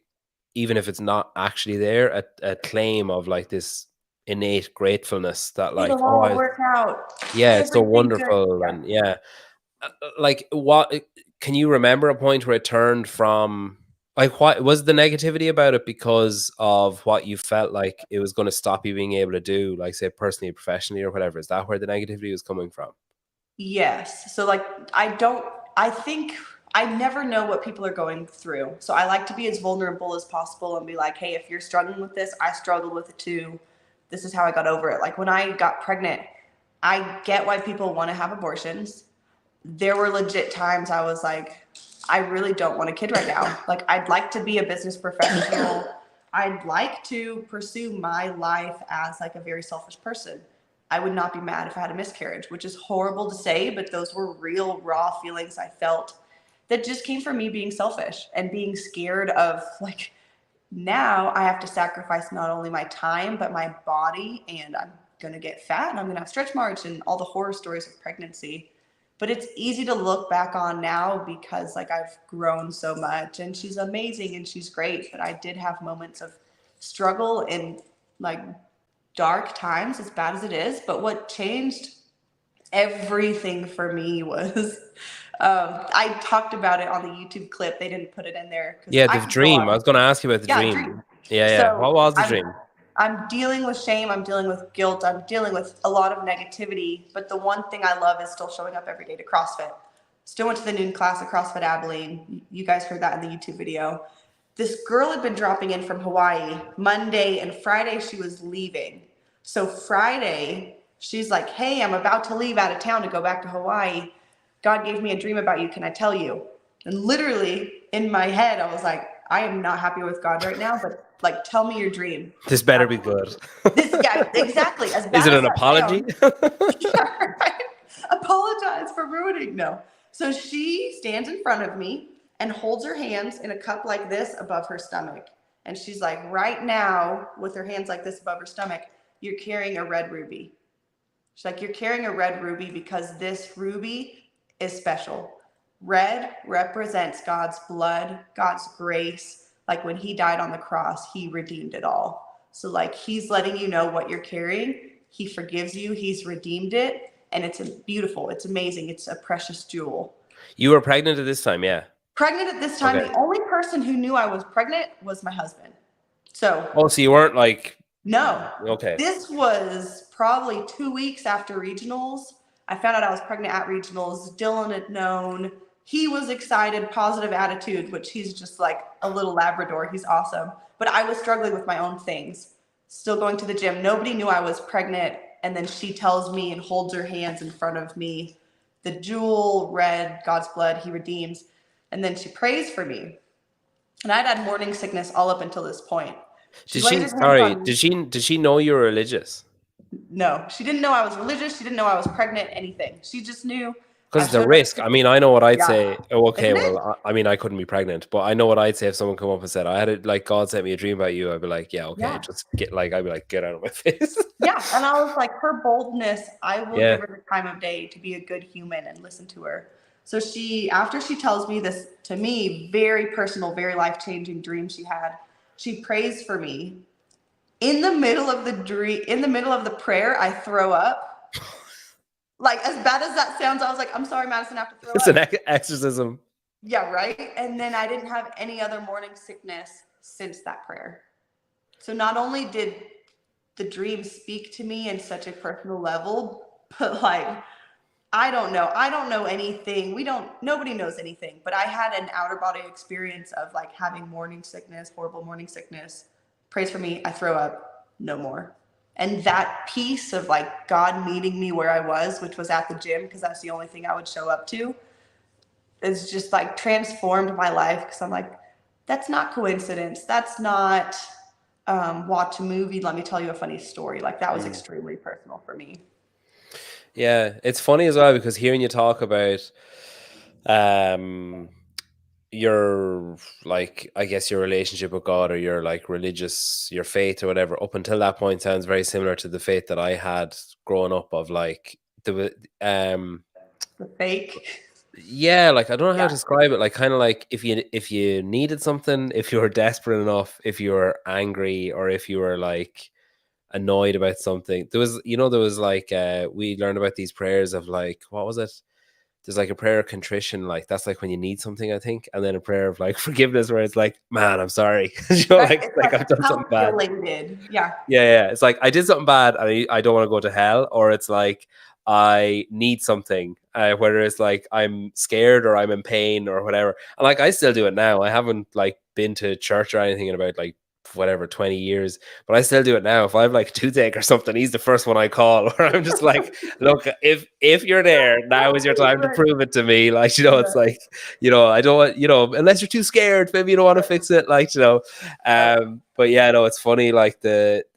even if it's not actually there, a claim of like this innate gratefulness that like, it'll all work out. Yeah, it's so wonderful. And like, what can you remember a point where it turned from like, what was the negativity about it because of what you felt like it was going to stop you being able to do, like say personally, professionally, or whatever? Is that where the negativity was coming from? Yes. So like I think I never know what people are going through. So I like to be as vulnerable as possible and be like, hey, if you're struggling with this, I struggled with it too. This is how I got over it. Like when I got pregnant, I get why people want to have abortions. There were legit times I was like, I really don't want a kid right now. Like I'd like to be a business professional. I'd like to pursue my life as like a very selfish person. I would not be mad if I had a miscarriage, which is horrible to say, but those were real raw feelings I felt that just came from me being selfish and being scared of like, now I have to sacrifice not only my time, but my body, and I'm going to get fat and I'm going to have stretch marks and all the horror stories of pregnancy. But it's easy to look back on now because like I've grown so much and she's amazing and she's great. But I did have moments of struggle and like dark times, as bad as it is. But what changed everything for me was I talked about it on the YouTube clip. They didn't put it in there. Yeah, the dream. I was going to ask you about the dream. Yeah. So what was the dream? I'm dealing with shame. I'm dealing with guilt. I'm dealing with a lot of negativity. But the one thing I love is still showing up every day to CrossFit. Still went to the noon class at CrossFit Abilene. You guys heard that in the YouTube video. This girl had been dropping in from Hawaii. Monday and Friday, she was leaving. So Friday, she's like, hey, I'm about to leave out of town to go back to Hawaii. God gave me a dream about you. Can I tell you? And literally in my head, I was like, I am not happy with God right now, but like, tell me your dream. This better be good. Yeah, exactly. As bad Is it an apology? Yeah, right. Apologize for ruining. No. So she stands in front of me and holds her hands in a cup like this above her stomach. And she's like, right now, with her hands like this above her stomach, you're carrying a red ruby. She's like, you're carrying a red ruby because this ruby is special. Red represents God's blood, God's grace. Like when he died on the cross, he redeemed it all. So like he's letting you know what you're carrying. He forgives you. He's redeemed it. And it's beautiful. It's amazing. It's a precious jewel. You were pregnant at this time, yeah? Pregnant at this time. Okay. The only person who knew I was pregnant was my husband. So. Oh, so you weren't like. No. Okay. This was probably 2 weeks after regionals. I found out I was pregnant at regionals. Dylan had known. He was excited, positive attitude, which he's just like a little Labrador. He's awesome. But I was struggling with my own things. Still going to the gym. Nobody knew I was pregnant. And then she tells me and holds her hands in front of me. The jewel, red, God's blood, he redeems. And then she prays for me. And I'd had morning sickness all up until this point. Did she know you were religious? No, she didn't know I was religious. She didn't know I was pregnant, anything. She just knew. Because it's a risk. I mean, I know what I'd say. Oh, okay, well, I mean, I couldn't be pregnant, but I know what I'd say if someone come up and said, I had it, like, God sent me a dream about you. I'd be like, yeah, okay, just get, like, I'd be like, get out of my face. Yeah, and I was like, her boldness, I will give her the time of day to be a good human and listen to her. So after she tells me this, to me, very personal, very life-changing dream she had, she prays for me. In the middle of the dream, in the middle of the prayer, I throw up. Like, as bad as that sounds, I was like, I'm sorry, Madison, I have to throw up. It's an exorcism. Yeah, right? And then I didn't have any other morning sickness since that prayer. So not only did the dream speak to me in such a personal level, but like, I don't know anything. Nobody knows anything, but I had an outer body experience of like having morning sickness, horrible morning sickness. Prays for me, I throw up, no more. And that piece of like God meeting me where I was, which was at the gym, because that's the only thing I would show up to, is just like transformed my life. Because I'm like, that's not coincidence. That's not watch a movie, let me tell you a funny story. Like that was extremely personal for me. Yeah, it's funny as well because hearing you talk about your, like, I guess your relationship with God or your like religious, your faith or whatever, up until that point sounds very similar to the faith that I had growing up, of like the fake. Yeah, like I don't know how to describe it. Like kind of like if you needed something, if you were desperate enough, if you were angry, or if you were like annoyed about something. There was like we learned about these prayers of like, what was it? There's like a prayer of contrition, like that's like when you need something, I think, and then a prayer of like forgiveness where it's like, man, I'm sorry. like I've done something bad. Yeah. Yeah. It's like I did something bad and I don't want to go to hell, or it's like I need something whether it's like I'm scared or I'm in pain or whatever. And like I still do it now. I haven't like been to church or anything in about like whatever 20 years, but I still do it now. If I have like toothache or something, he's the first one I call. Where I'm just like, look, if you're there, now is your time to prove it to me. Like, you know, it's like, you know, I don't want, you know, unless you're too scared, maybe you don't want to fix it. Like, you know, but yeah, no, it's funny. Like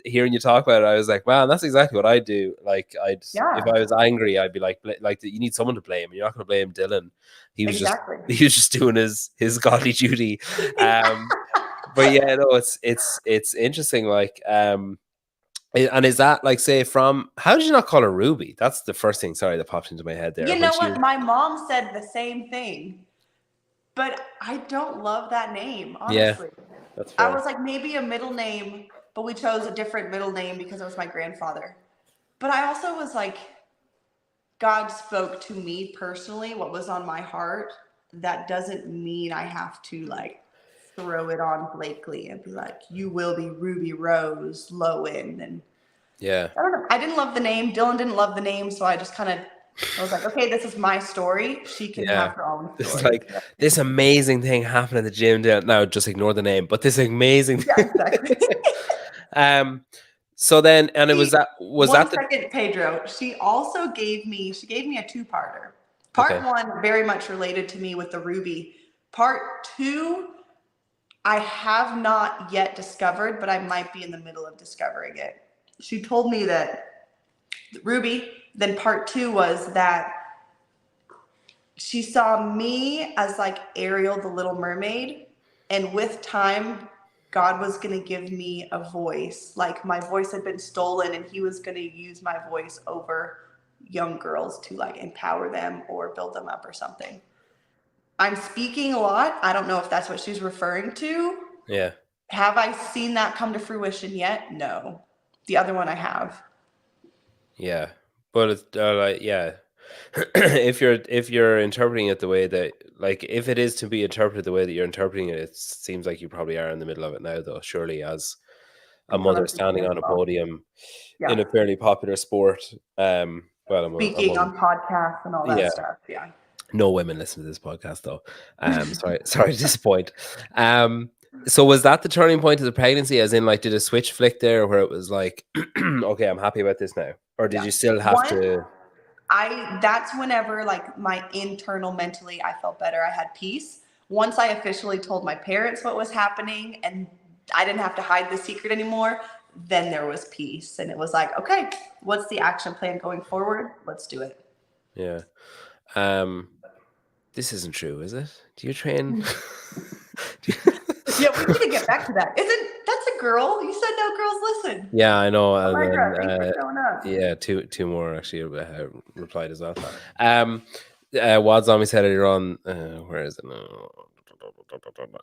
hearing you talk about it, I was like, man, that's exactly what I do. Like, if I was angry, I'd be like you need someone to blame. You're not going to blame Dylan. He was just doing his godly duty. But yeah, no, it's interesting. Like, and is that like, say, from, how did you not call her Ruby? That's the first thing, sorry, that popped into my head there. You know what? My mom said the same thing, but I don't love that name, honestly. Yeah, that's fair. I was like, maybe a middle name, but we chose a different middle name because it was my grandfather. But I also was like, God spoke to me personally what was on my heart. That doesn't mean I have to like throw it on Blakely and be like, you will be Ruby Rose Loewen. And yeah, I don't know. I didn't love the name. Dylan didn't love the name. So I just kind of, I was like, okay, this is my story. She can have her own story. It's like this amazing thing happened at the gym. Now just ignore the name, but this amazing yeah, exactly. So then, and it was that second, Pedro. She also gave me a two-parter. Part one very much related to me with the Ruby. Part two, I have not yet discovered, but I might be in the middle of discovering it. She told me that Ruby, then part two was that she saw me as like Ariel, the Little Mermaid. And with time, God was going to give me a voice. Like my voice had been stolen and he was going to use my voice over young girls to like empower them or build them up or something. I'm speaking a lot. I don't know if that's what she's referring to. Yeah. Have I seen that come to fruition yet? No. The other one I have. Yeah. But it's like, yeah. if you're interpreting it the way that, like, if it is to be interpreted the way that you're interpreting it, it seems like you probably are in the middle of it now, though. Surely, as a mother standing on a podium in a fairly popular sport, speaking on podcasts and all that stuff. Yeah. No women listen to this podcast, though. Sorry to disappoint. So was that the turning point of the pregnancy? As in, like, did a switch flick there, where it was like, okay, I'm happy about this now, or did you still have to? That's whenever like my internal mentally, I felt better. I had peace. Once I officially told my parents what was happening and I didn't have to hide the secret anymore, then there was peace. And it was like, okay, what's the action plan going forward? Let's do it. Yeah. This isn't true, is it? Do you train? Yeah, we need to get back to that. That's a girl? You said no girls listen. Yeah, I know. Oh my God, thanks for showing up. Yeah, two more actually replied as well. Wad Zombie said earlier on, where is it now?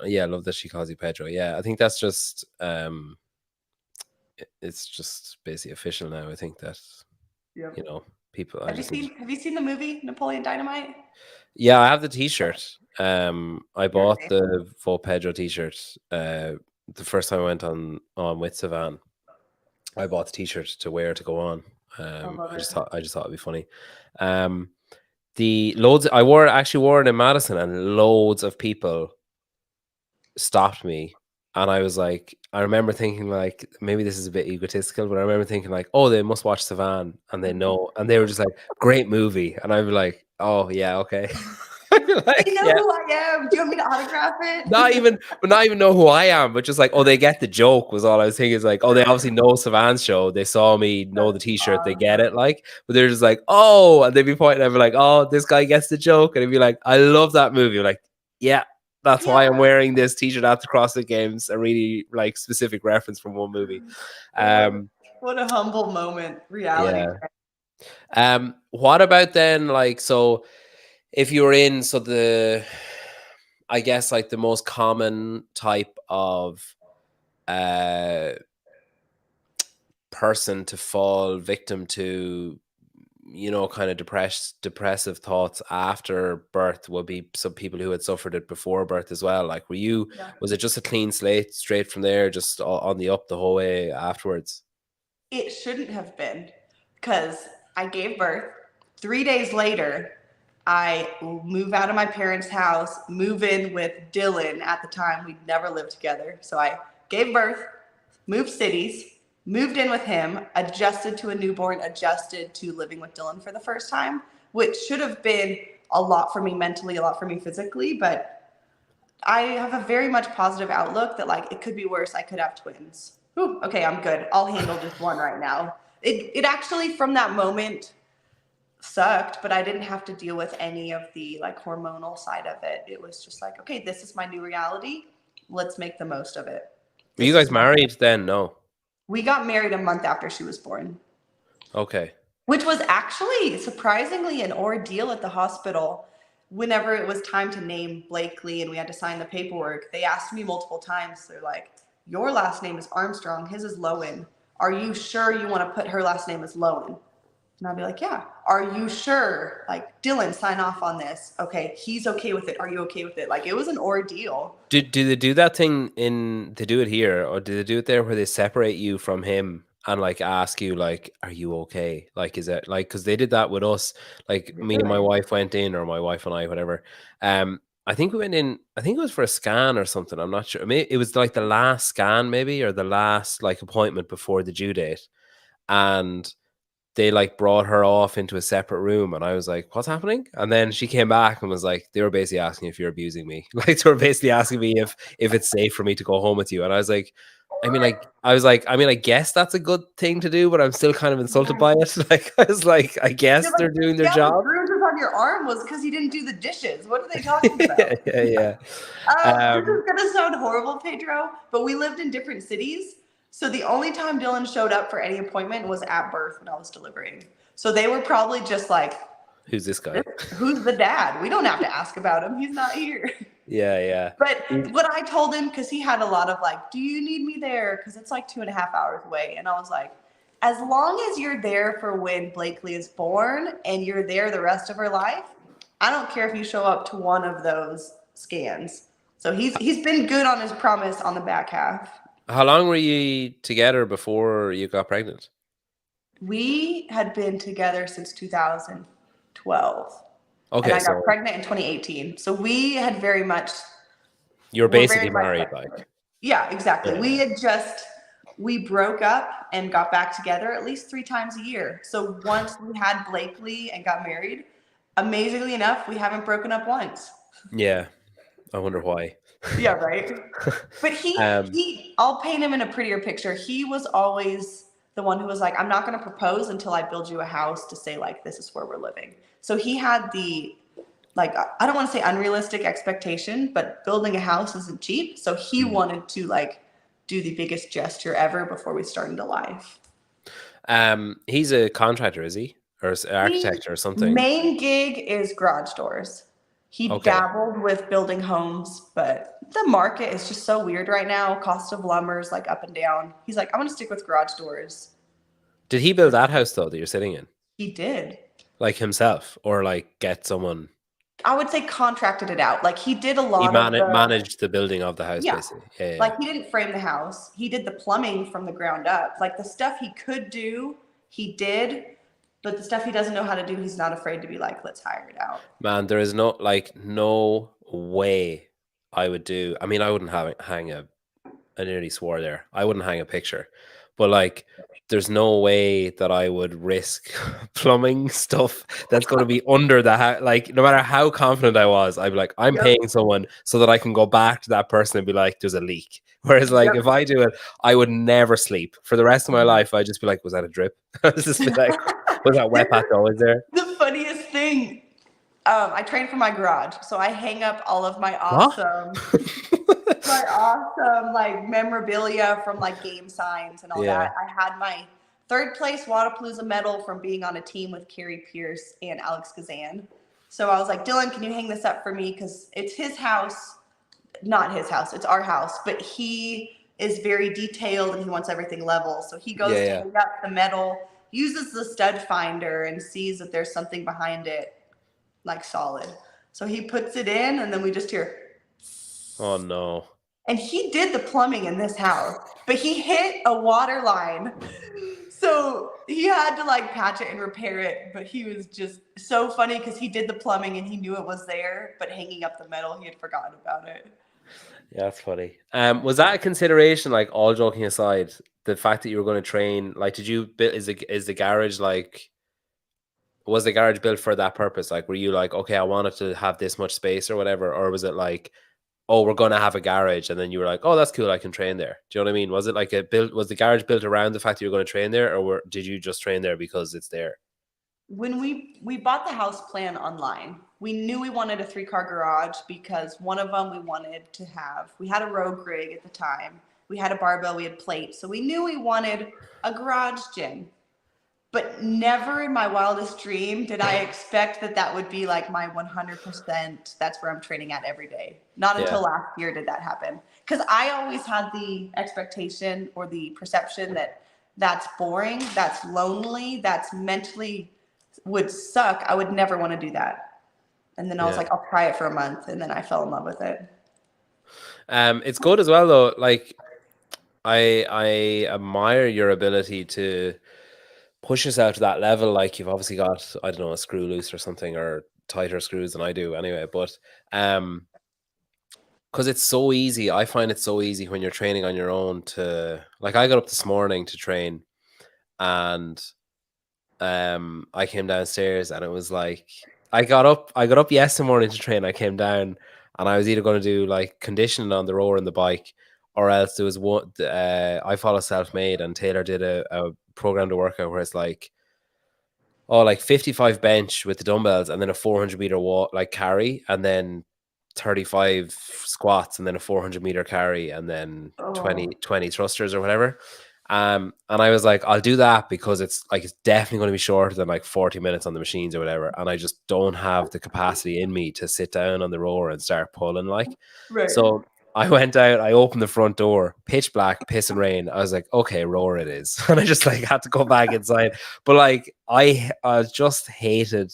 Yeah, I love that she calls you Pedro. Yeah, I think that's just it's just basically official now. I think that you know, people. Have you seen the movie Napoleon Dynamite? Yeah, I have the T-shirt. I bought the full Pedro T-shirt the first time I went on with Savan. I bought the T-shirt to wear to go on. I just thought it'd be funny. I actually wore it in Madison, and loads of people stopped me. And I was like, I remember thinking like, maybe this is a bit egotistical, but I remember thinking like, oh, they must watch Savan and they know, and they were just like, great movie. And I'd be like, oh yeah, okay. Like, they know who I am. Do you want me to autograph it? not even know who I am, but just like, oh, they get the joke was all I was thinking. Is like, oh, they obviously know Savan's show. They saw me know the T-shirt. They get it, like, but they're just like, oh, and they'd be pointing at me like, oh, this guy gets the joke, and I'd be like, I love that movie. Like, yeah. That's why I'm wearing this T-shirt at the CrossFit Games, a really like specific reference from one movie. What a humble moment, reality. Yeah. What about then, like, so if you're in, I guess like the most common type of person to fall victim to, you know, kind of depressive thoughts after birth would be some people who had suffered it before birth as well. Like, was it just a clean slate straight from there, just on the up the whole way afterwards? It shouldn't have been, because I gave birth. 3 days later, I move out of my parents' house, move in with Dylan at the time. We'd never lived together. So I gave birth, moved cities, moved in with him, adjusted to a newborn, adjusted to living with Dylan for the first time, which should have been a lot for me mentally, a lot for me physically, but I have a very much positive outlook that like it could be worse. I could have twins. Ooh, okay, I'm good. I'll handle just one right now. It actually from that moment sucked, but I didn't have to deal with any of the like hormonal side of it. It was just like, okay, this is my new reality. Let's make the most of it. Were you guys married then? No. We got married a month after she was born. Okay. Which was actually surprisingly an ordeal at the hospital. Whenever it was time to name Blakely and we had to sign the paperwork, they asked me multiple times. They're like, your last name is Armstrong, his is Loewen. Are you sure you want to put her last name as Loewen? And I'd be like, yeah. Are you sure? Like, Dylan, sign off on this. Okay, he's okay with it. Are you okay with it? Like, it was an ordeal. Do they do that thing they do it here, or do they do it there where they separate you from him and like ask you like, are you okay? Like, is it like, because they did that with us, like me and my wife went in, or my wife and I, whatever. I think we went in, I think it was for a scan or something. I'm not sure. Maybe it was like the last scan, maybe, or the last like appointment before the due date. And they like brought her off into a separate room, and I was like, what's happening? And then she came back and was like, they were basically asking if you're abusing me. Like, they were basically asking me if it's safe for me to go home with you. And I was like, I guess that's a good thing to do, but I'm still kind of insulted by it. Like, I was like, I guess they're doing their job. The bruises on your arm was because you didn't do the dishes. What are they talking about? Yeah. This is gonna sound horrible, Pedro, but we lived in different cities. So the only time Dylan showed up for any appointment was at birth when I was delivering. So they were probably just like, who's this guy? Who's the dad? We don't have to ask about him. He's not here. Yeah. But what I told him, because he had a lot of like, do you need me there? Because it's like 2.5 hours away. And I was like, as long as you're there for when Blakely is born and you're there the rest of her life, I don't care if you show up to one of those scans. So he's been good on his promise on the back half. How long were you together before you got pregnant? We had been together since 2012. Okay, and I got pregnant in 2018. So we had very much. You're basically married, like. Yeah, exactly. Yeah. We broke up and got back together at least 3 times a year. So once we had Blakely and got married, amazingly enough, we haven't broken up once. Yeah, I wonder why. Yeah, right. But I'll paint him in a prettier picture. He was always the one who was like, I'm not going to propose until I build you a house to say like, this is where we're living. So he had the, like, I don't want to say unrealistic expectation, but building a house isn't cheap. So he wanted to like do the biggest gesture ever before we start into life. He's a contractor, is he? Or an architect or something? Main gig is garage doors. He dabbled with building homes, but the market is just so weird right now. Cost of lumber is like up and down. He's like, I'm going to stick with garage doors. Did he build that house though that you're sitting in? He did. Like himself, or like get someone? I would say contracted it out. Like he did a lot he managed the building of the house, basically. Yeah. Like he didn't frame the house. He did the plumbing from the ground up. Like the stuff he could do, he did. But the stuff he doesn't know how to do, he's not afraid to be like, let's hire it out. Man, there is no way I would do. I mean, I wouldn't hang I nearly swore there. I wouldn't hang a picture. But like, there's no way that I would risk plumbing stuff that's going to be under the house. Like, no matter how confident I was, I'd be like, I'm paying someone so that I can go back to that person and be like, there's a leak. Whereas, like, if I do it, I would never sleep for the rest of my life. I'd just be like, was that a drip? I'd just be like, was that wet pat though? Is there? The funniest thing, I train for my garage, so I hang up all of my awesome, like memorabilia from like game signs and all that. I had my 3rd place Wadapalooza medal from being on a team with Carrie Pierce and Alex Kazan. So I was like, Dylan, can you hang this up for me? Because it's his house, not his house, it's our house, but he is very detailed and he wants everything level. So he goes to hang up the medal, uses the stud finder and sees that there's something behind it, like solid. So he puts it in and then we just hear. Oh no. And he did the plumbing in this house, but he hit a water line. So he had to like patch it and repair it. But he was just so funny because he did the plumbing and he knew it was there, but hanging up the metal, he had forgotten about it. Yeah, that's funny. Was that a consideration, like all joking aside, the fact that you were going to train, like did you build is the garage like was the garage built for that purpose? Like were you like, okay, I wanted to have this much space or whatever, or was it like, oh, we're gonna have a garage, and then you were like, oh, that's cool, I can train there. Do you know what I mean? Was it like was the garage built around the fact that you were going to train there, or did you just train there because it's there? When we bought the house plan online, we knew we wanted a 3-car garage because one of them we had a Rogue rig at the time. We had a barbell, we had plates. So we knew we wanted a garage gym. But never in my wildest dream did I expect that would be like my 100%. That's where I'm training at every day. Not until last year did that happen. Because I always had the expectation or the perception that that's boring, that's lonely, that's mentally would suck. I would never want to do that. And then I was like, I'll try it for a month. And then I fell in love with it. It's good as well though. Like I admire your ability to push yourself to that level. Like you've obviously got, I don't know, a screw loose or something, or tighter screws than I do anyway. But because it's so easy, I find it so easy when you're training on your own to, like, I got up this morning to train, and I came downstairs, and it was like I got up yesterday morning to train. I came down, and I was either going to do like conditioning on the rower and the bike, or else there was one. I follow Self-Made, and Taylor did a program to workout where it's like, oh, like 55 bench with the dumbbells, and then a 400-meter walk, like carry, and then 35 squats, and then a 400-meter carry, and then 20 thrusters or whatever. And I was like, I'll do that because it's definitely going to be shorter than like 40 minutes on the machines or whatever. And I just don't have the capacity in me to sit down on the rower and start pulling Right. So I went out, I opened the front door, pitch black, piss and rain. I was like, okay, rower it is. And I just like had to go back inside. But like, I just hated,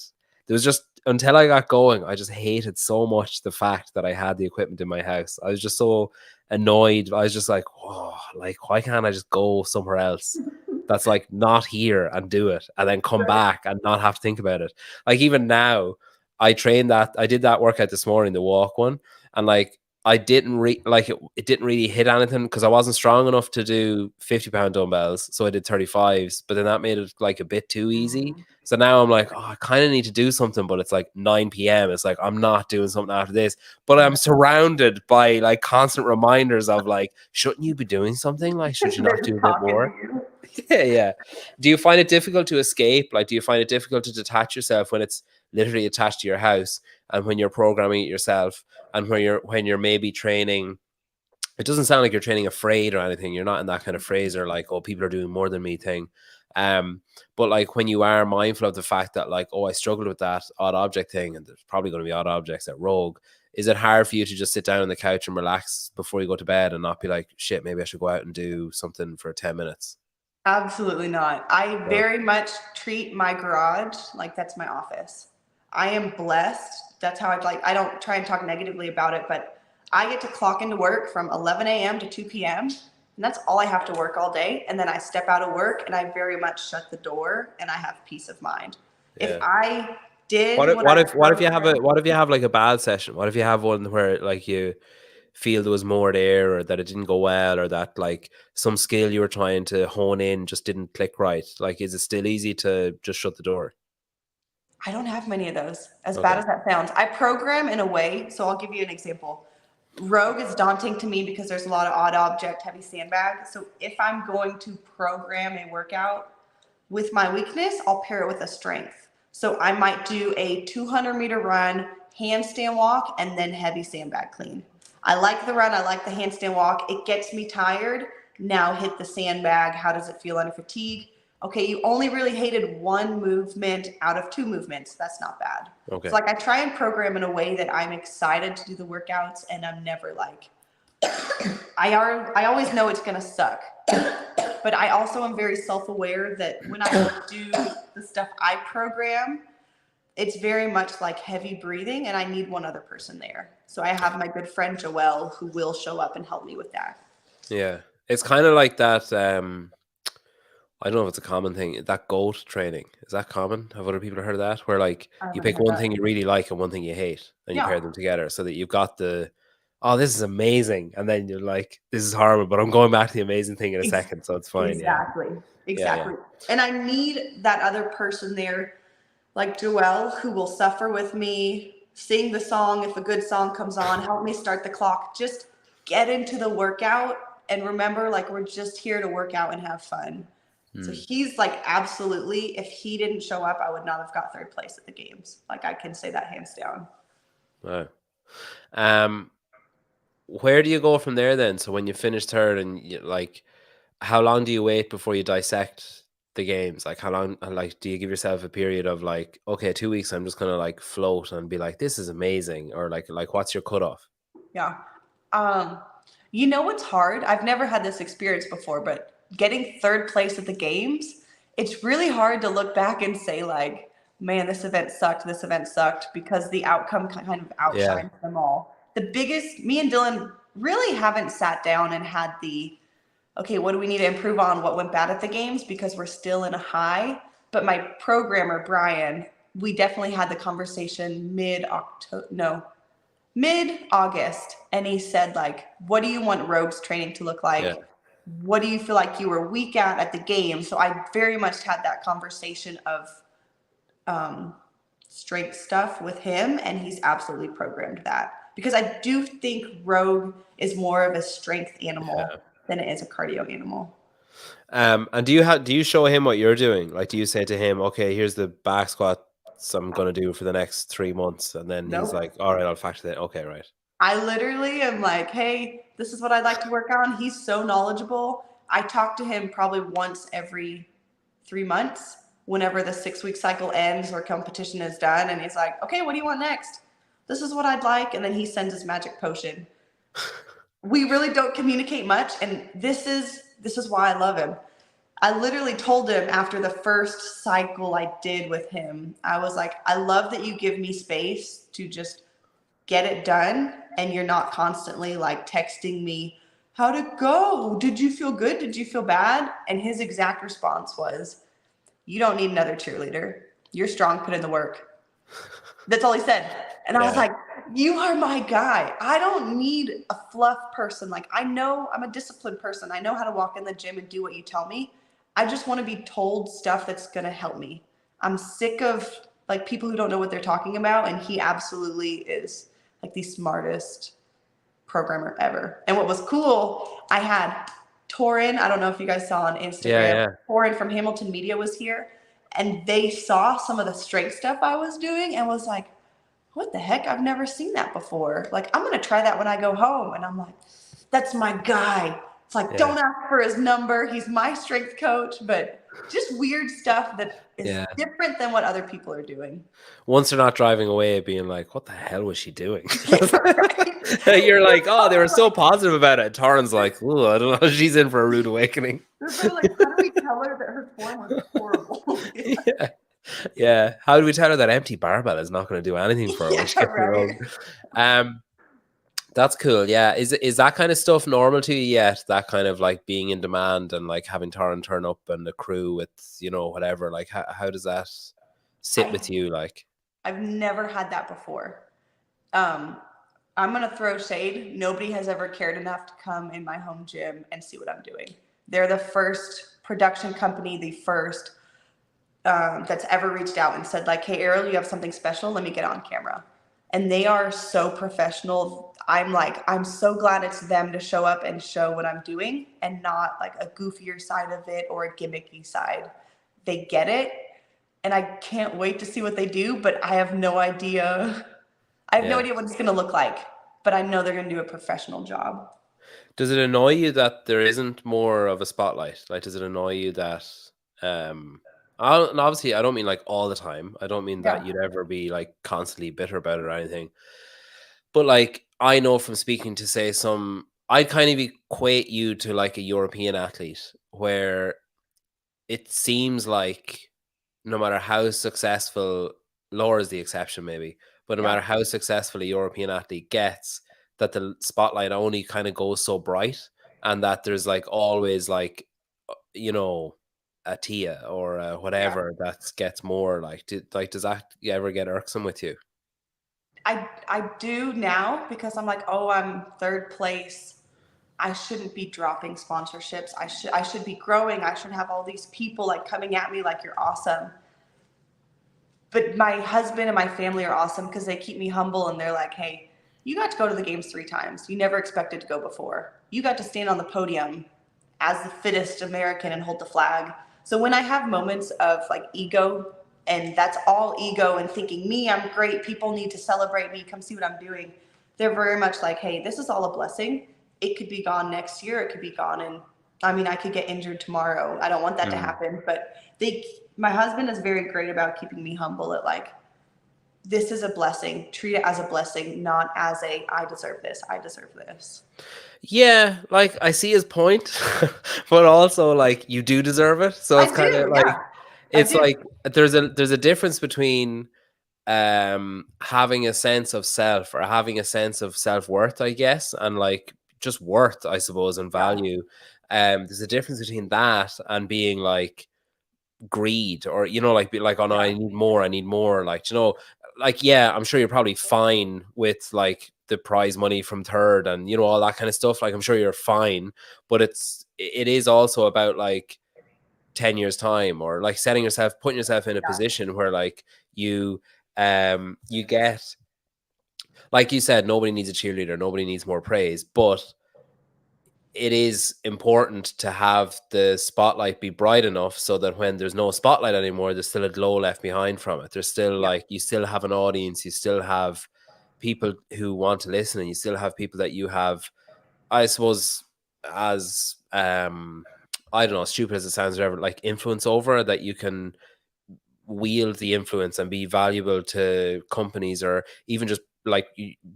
there was just, until I got going, I just hated so much the fact that I had the equipment in my house. I was just so annoyed. I was just like, oh, like, why can't I just go somewhere else that's like not here and do it, and then come back and not have to think about it? Like even now, I did that workout this morning, the walk one, and like I didn't it didn't really hit anything because I wasn't strong enough to do 50-pound dumbbells, so I did 35s, but then that made it like a bit too easy. So now I'm like, oh, I kind of need to do something, but it's like 9 p.m. It's like I'm not doing something after this, but I'm surrounded by like constant reminders of like, shouldn't you be doing something? Like, should you not do a bit more? Yeah. Do you find it difficult to escape? Like, do you find it difficult to detach yourself when it's literally attached to your house, and when you're programming it yourself, and when you're maybe training? It doesn't sound like you're training afraid or anything. You're not in that kind of phrase or like, oh, people are doing more than me thing. But like when you are mindful of the fact that like, oh, I struggled with that odd object thing, and there's probably going to be odd objects at Rogue, is it hard for you to just sit down on the couch and relax before you go to bed and not be like, shit, maybe I should go out and do something for 10 minutes? Absolutely not. I very much treat my garage like that's my office. I am blessed. That's how I don't try and talk negatively about it, but I get to clock into work from 11 a.m. to 2 p.m. and that's all I have to work all day. And then I step out of work and I very much shut the door and I have peace of mind. Yeah. If I did, what if you have like a bad session? What if you have one where like you feel there was more there, or that it didn't go well, or that like some skill you were trying to hone in just didn't click right? Like, is it still easy to just shut the door? I don't have many of those, as bad as that sounds. I program in a way, so I'll give you an example. Rogue is daunting to me because there's a lot of odd object, heavy sandbag. So if I'm going to program a workout with my weakness, I'll pair it with a strength. So I might do a 200-meter run, handstand walk, and then heavy sandbag clean. I like the run. I like the handstand walk. It gets me tired. Now hit the sandbag. How does it feel under fatigue? Okay, you only really hated one movement out of 2 movements. That's not bad. Okay. So like I try and program in a way that I'm excited to do the workouts, and I'm never like, I always know it's gonna suck. But I also am very self-aware that when I do the stuff I program, it's very much like heavy breathing, and I need one other person there. So I have my good friend Joelle who will show up and help me with that. Yeah. It's kind of like that. I don't know if it's a common thing. That goat training, is that common? Have other people heard of that? Where like I you haven't pick heard one that. thing you really like and one thing you hate, and you Yeah. pair them together so that you've got oh, this is amazing, and then you're like, this is horrible, but I'm going back to the amazing thing in a second, so it's fine. Exactly. Yeah. Exactly. And I need that other person there, like Joelle, who will suffer with me, sing the song if a good song comes on, help me start the clock, just get into the workout and remember, like, we're just here to work out and have fun. So he's like, absolutely, if he didn't show up, I would not have got third place at the games. Like, I can say that hands down. Wow. Where do you go from there then? So when you finish third, and like, how long do you wait before you dissect the games? Like, how long? Like, do you give yourself a period of like, okay, 2 weeks, I'm just gonna like float and be like, this is amazing, or like what's your cutoff? Yeah. You know what's hard? I've never had this experience before, but getting third place at the games, it's really hard to look back and say, like, man, this event sucked, because the outcome kind of outshines them all. Me and Dylan really haven't sat down and had okay, what do we need to improve on? What went bad at the games? Because we're still in a high. But my programmer, Brian, we definitely had the conversation mid-August, and he said, like, what do you want Rogues training to look like? Yeah. What do you feel like you were weak at the game? So I very much had that conversation of strength stuff with him, and he's absolutely programmed that, because I do think Rogue is more of a strength animal than it is a cardio animal. And do you show him what you're doing? Like, do you say to him, okay, here's the back squats I'm gonna do for the next 3 months, and then he's Nope. like, all right, I'll factor that. Okay, right. I literally am like, hey, this is what I'd like to work on. He's so knowledgeable. I talk to him probably once every 3 months, whenever the 6-week cycle ends or competition is done. And he's like, okay, what do you want next? This is what I'd like. And then he sends his magic potion. We really don't communicate much. And this is why I love him. I literally told him after the first cycle I did with him, I was like, I love that you give me space to just get it done, and you're not constantly like texting me, how'd it go? Did you feel good? Did you feel bad? And his exact response was, you don't need another cheerleader. You're strong, put in the work. That's all he said. And I was like, you are my guy. I don't need a fluff person. Like, I know I'm a disciplined person. I know how to walk in the gym and do what you tell me. I just want to be told stuff that's going to help me. I'm sick of like people who don't know what they're talking about. And he absolutely is like the smartest programmer ever. And what was cool, I had Torin, I don't know if you guys saw on Instagram, Torin from Hamilton Media was here, and they saw some of the strength stuff I was doing and was like, what the heck? I've never seen that before. Like, I'm going to try that when I go home. And I'm like, that's my guy. It's like, don't ask for his number. He's my strength coach, but just weird stuff that is different than what other people are doing. Once they're not driving away being like, what the hell was she doing? You're like, oh, they were so positive about it. Torrin's like, oh, I don't know. She's in for a rude awakening. They're like, how do we tell her that her form was horrible? Yeah. How do we tell her that empty barbell is not going to do anything for her when she gets wrong? That's cool. Yeah. Is that kind of stuff normal to you yet? That kind of like being in demand and like having Torrin turn up and the crew with, whatever. Like, how does that sit with you? Like, I've never had that before. I'm going to throw shade. Nobody has ever cared enough to come in my home gym and see what I'm doing. They're the first production company, the first that's ever reached out and said like, hey, Arielle, you have something special. Let me get on camera. And they are so professional. I'm so glad it's them to show up and show what I'm doing and not like a goofier side of it or a gimmicky side. They get it. And I can't wait to see what they do, but I have no idea. I have no idea what it's going to look like, but I know they're going to do a professional job. Does it annoy you that there isn't more of a spotlight? Like, does it annoy you that, and obviously I don't mean like all the time. I don't mean that you'd ever be like constantly bitter about it or anything. But like, I know from speaking to say I'd kind of equate you to like a European athlete where it seems like no matter how successful Laura is the exception maybe, but no Yeah. matter how successful a European athlete gets, that the spotlight only kind of goes so bright, and that there's like always like, you know, a Tia or whatever that gets more like, does that ever get irksome with you? I do now, because I'm like, oh, I'm third place. I shouldn't be dropping sponsorships. I should be growing. I should have all these people like coming at me like, you're awesome. But my husband and my family are awesome because they keep me humble, and they're like, hey, you got to go to the games 3 times. You never expected to go before. You got to stand on the podium as the fittest American and hold the flag. So when I have moments of like ego, and that's all ego and thinking me, I'm great, people need to celebrate me, come see what I'm doing, they're very much like, hey, this is all a blessing. It could be gone next year. It could be gone. And I mean, I could get injured tomorrow. I don't want that to happen. But my husband is very great about keeping me humble at like, this is a blessing. Treat it as a blessing, not as a, I deserve this. I deserve this. Yeah, like I see his point, but also like you do deserve it. So it's kind of like, Yeah. it's like there's a difference between having a sense of self, or having a sense of self-worth, I guess, and like just worth, I suppose, and value. There's a difference between that and being like greed, or like be like, oh no, I need more, like, like, yeah, I'm sure you're probably fine with like the prize money from third and all that kind of stuff, like I'm sure you're fine, but it is also about like 10 years time, or like putting yourself in a position where like you get, like you said, nobody needs a cheerleader, nobody needs more praise, but it is important to have the spotlight be bright enough so that when there's no spotlight anymore, there's still a glow left behind from it. There's still like, you still have an audience, you still have people who want to listen, and you still have people that you have, I suppose, as I don't know, stupid as it sounds, whatever, like influence over, that you can wield the influence and be valuable to companies, or even just like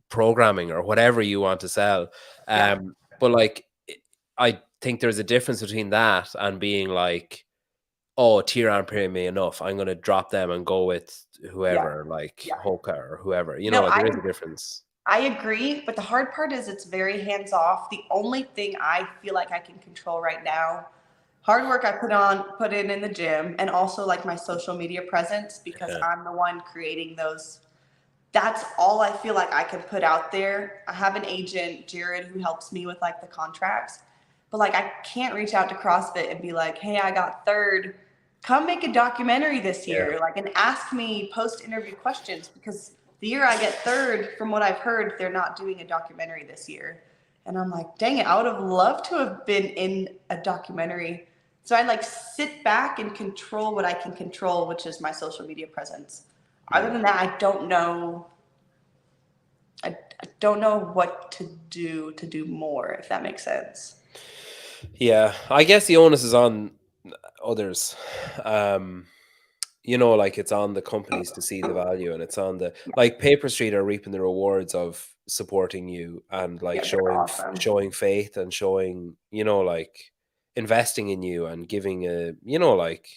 programming or whatever you want to sell. But like, I think there's a difference between that and being like, oh, tier aren't paying me enough, I'm going to drop them and go with whoever, like Hoka or whoever, like there is a difference. I agree, but the hard part is it's very hands off. The only thing I feel like I can control right now, hard work I put in the gym, and also like my social media presence, because I'm the one creating those. That's all I feel like I can put out there. I have an agent, Jared, who helps me with like the contracts, but like I can't reach out to CrossFit and be like, hey, I got third, come make a documentary this year, like, and ask me post-interview questions, because the year I get third, from what I've heard, they're not doing a documentary this year. And I'm like, dang it, I would have loved to have been in a documentary. So I like sit back and control what I can control, which is my social media presence. Other than that, I don't know. I don't know what to do more, if that makes sense. Yeah, I guess the onus is on others. Like it's on the companies to see the value, and it's on the, like, Paper Street are reaping the rewards of supporting you, and like showing faith, and showing, like investing in you, and giving a, like,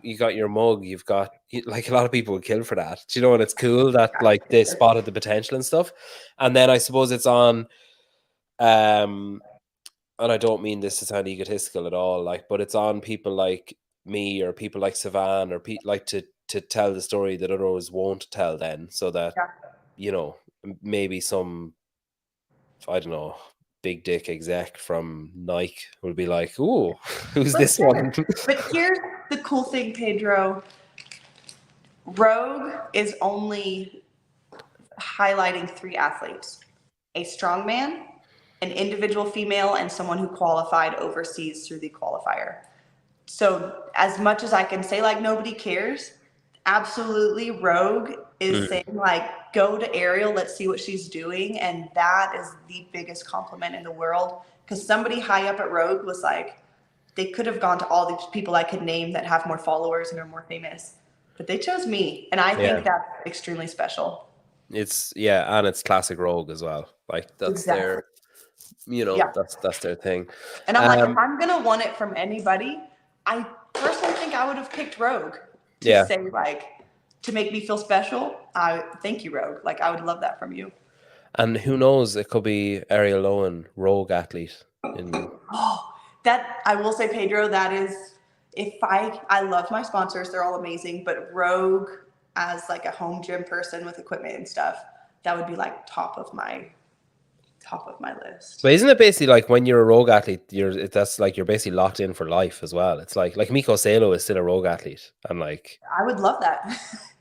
you got your mug, you've got, like, a lot of people would kill for that, and it's cool that like they spotted the potential and stuff. And then I suppose it's on, and I don't mean this to sound egotistical at all, like, but it's on people like me, or people like Savan, or like to tell the story that others won't tell, then, so that maybe some, I don't know, big dick exec from Nike will be like, ooh, who's this one? But here's the cool thing, Pedro. Rogue is only highlighting 3 athletes: a strongman, an individual female, and someone who qualified overseas through the qualifier. So as much as I can say like nobody cares, absolutely Rogue is saying like, go to Arielle, let's see what she's doing. And that is the biggest compliment in the world, because somebody high up at Rogue was like, they could have gone to all these people I could name that have more followers and are more famous, but they chose me. And I think that's extremely special. It's, and it's classic Rogue as well. Like that's their, that's their thing. And I'm like, if I'm going to want it from anybody, I personally think I would have picked Rogue to say like, to make me feel special, thank you, Rogue. Like, I would love that from you. And who knows? It could be Arielle Loewen, rogue athlete. That I will say, Pedro. That is, if I love my sponsors. They're all amazing, but Rogue as like a home gym person with equipment and stuff, that would be like top of my list. But isn't it basically like when you're a rogue athlete, that's like you're basically locked in for life as well? It's like Miko Salo is still a rogue athlete, and like I would love that.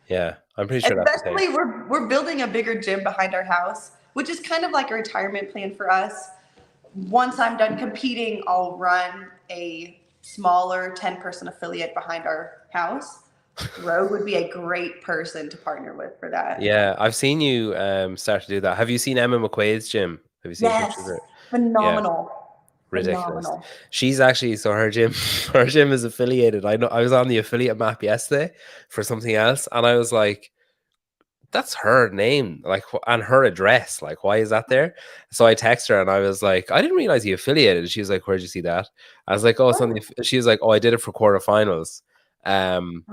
yeah, I'm pretty sure that's the Especially thing. we're building a bigger gym behind our house, which is kind of like a retirement plan for us. Once I'm done competing, I'll run a smaller 10-person affiliate behind our house. Rogue would be a great person to partner with for that. Yeah, I've seen you start to do that. Have you seen Emma McQuaid's gym? Have you seen pictures of it? Phenomenal. Yeah, ridiculous. Phenomenal. She's actually her gym is affiliated. I know I was on the affiliate map yesterday for something else, and I was like, that's her name, like, and her address. Like, why is that there? So I text her and I was like, I didn't realize you affiliated. She was like, where'd you see that? I was like, oh, it's on the. She was like, oh, I did it for quarterfinals. And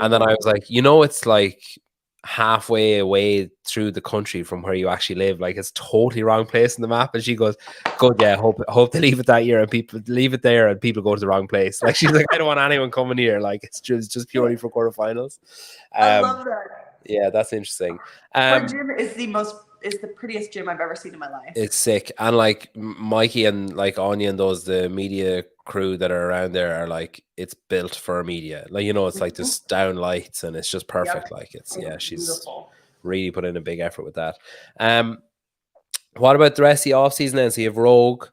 then I was like, it's like halfway away through the country from where you actually live. Like, it's totally wrong place in the map. And she goes, good, yeah, hope they leave it that year and people leave it there and people go to the wrong place. Like, she's like, I don't want anyone coming here. Like, it's just purely for quarterfinals. I love that. Yeah, that's interesting. Her gym is the prettiest gym I've ever seen in my life. It's sick. And like Mikey and like Anya and the media crew that are around there are like, it's built for media. Like, it's like this down lights and it's just perfect. Like it's she's beautiful. Really put in a big effort with that. What about the rest of the off season then? So you have Rogue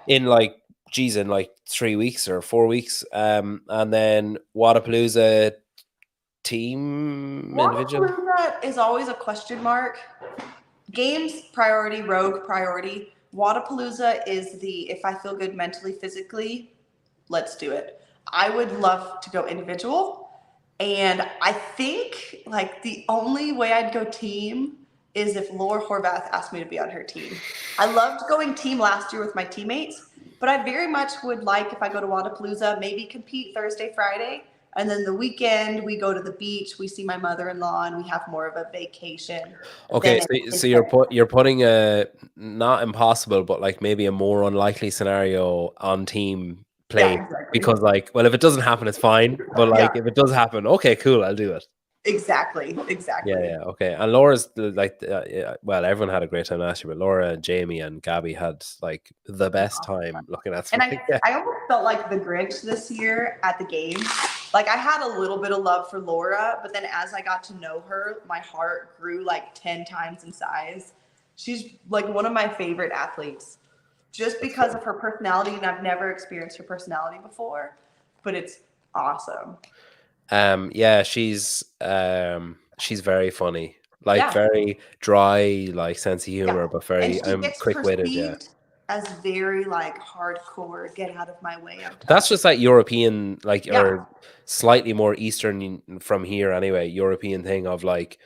in like 3 weeks or 4 weeks. And then Wadapalooza team individual. Wadapalooza is always a question mark. Games priority, Rogue priority. Wadapalooza is if I feel good mentally, physically, let's do it. I would love to go individual. And I think like the only way I'd go team is if Laura Horvath asked me to be on her team. I loved going team last year with my teammates, but I very much would like, if I go to Wadapalooza, maybe compete Thursday, Friday. And then the weekend we go to the beach, we see my mother-in-law, and we have more of a vacation. Okay, so you're putting a not impossible, but like maybe a more unlikely scenario on team play. Yeah, exactly. Because like, well, if it doesn't happen, it's fine. But like, if it does happen, okay, cool, I'll do it. Exactly. Yeah, okay. And Laura's like, well, everyone had a great time last year, but Laura, Jamie, and Gabby had like the best time looking at something. And I almost felt like the Grinch this year at the games. Like I had a little bit of love for Laura, but then as I got to know her, my heart grew like 10 times in size. She's like one of my favorite athletes just because of her personality, and I've never experienced her personality before, but it's awesome. Yeah, she's very funny, like very dry, like sense of humor, but very quick-witted. Yeah, as very like hardcore, get out of my way. That's just like European, like or slightly more Eastern from here anyway. European thing of like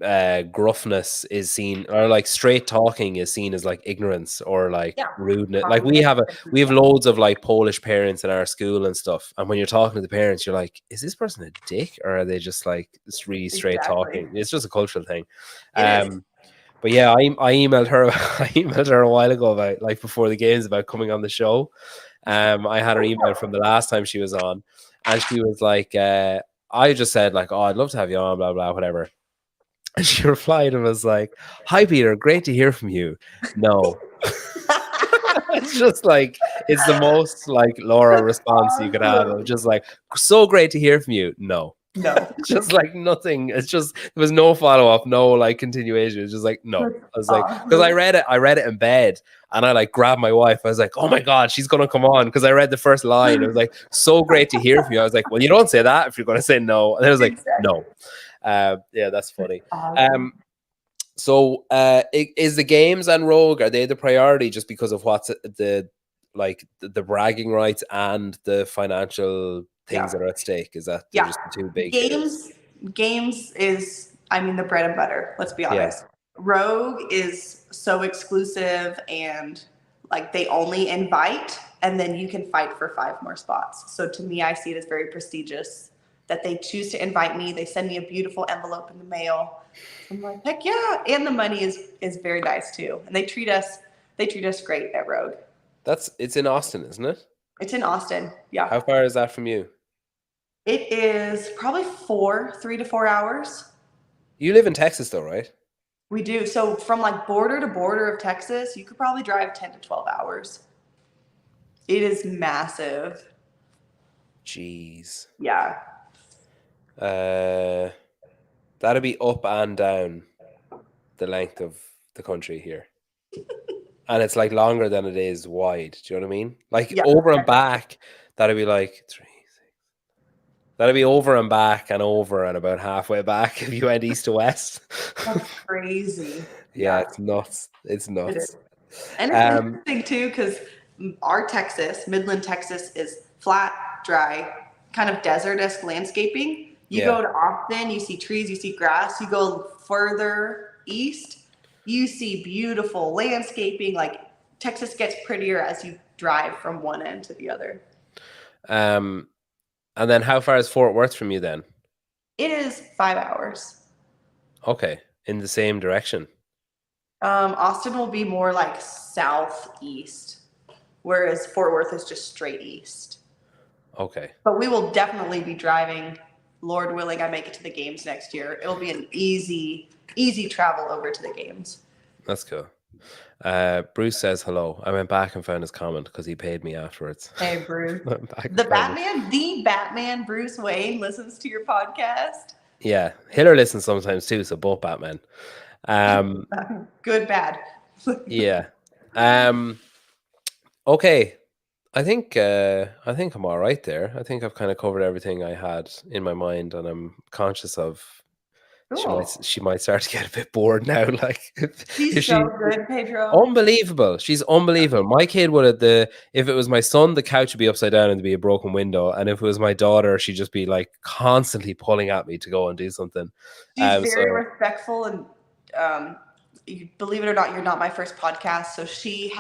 gruffness is seen, or like straight talking is seen as like ignorance or like rudeness. Like we have loads of like Polish parents in our school and stuff, and when you're talking to the parents, you're like, is this person a dick, or are they just like it's really straight talking? It's just a cultural thing. But yeah, I emailed her a while ago about like before the games about coming on the show. I had her email from the last time she was on, and she was like, I just said like, oh, I'd love to have you on, blah blah whatever. And she replied and was like, hi, Peter, great to hear from you. No. It's just like, it's the most like Laura response you could have. Of just like, so great to hear from you. No. Just like nothing. It's just, there was no follow-up, no like continuation. It's just like, no. I was like, because I read it in bed, and I like grabbed my wife. I was like, oh my God, she's going to come on. Because I read the first line. It was like, so great to hear from you. I was like, well, you don't say that if you're going to say no. And I was like, no. Yeah, that's funny. So is the games and Rogue, are they the priority just because of what's the bragging rights and the financial things that are at stake? Is that just too big? Games is, I mean, the bread and butter, let's be honest. Rogue is so exclusive, and like they only invite, and then you can fight for 5 more spots. So to me, I see it as very prestigious. that they choose to invite me. They send me a beautiful envelope in the mail. I'm like, heck yeah. And the money is very nice too. And they treat us great at Rogue. It's in Austin, isn't it? It's in Austin. Yeah. How far is that from you? It is probably 3 to 4 hours. You live in Texas though, right? We do. So from like border to border of Texas, you could probably drive 10 to 12 hours. It is massive. Jeez. Yeah. That'd be up and down the length of the country here. And it's like longer than it is wide. Do you know what I mean? Like over and back, that'd be like 3, 6. That'd be over and back and over and about halfway back if you went east to west. That's crazy. Yeah, it's nuts. It's nuts. And it's interesting too, because our Texas, Midland, Texas, is flat, dry, kind of desert-esque landscaping. You go to Austin, you see trees, you see grass. You go further east, you see beautiful landscaping. Like Texas gets prettier as you drive from one end to the other. And then how far is Fort Worth from you then? It is 5 hours. Okay, in the same direction. Austin will be more like southeast, whereas Fort Worth is just straight east. Okay. But we will definitely be driving, Lord willing, I make it to the games next year. It'll be an easy travel over to the games. That's cool. Bruce says hello. I went back and found his comment because he paid me afterwards. Hey, Bruce. The Batman Bruce Wayne listens to your podcast. Yeah, Hiller listens sometimes too, so both Batman. Good, bad. Yeah. Okay. I think I'm all right there. I think I've kind of covered everything I had in my mind, and I'm conscious of she might start to get a bit bored now. Like she's so good, Pedro. Unbelievable. She's unbelievable. My kid would have if it was my son, the couch would be upside down and there'd be a broken window. And if it was my daughter, she'd just be like constantly pulling at me to go and do something. She's very respectful, and believe it or not, you're not my first podcast. So she's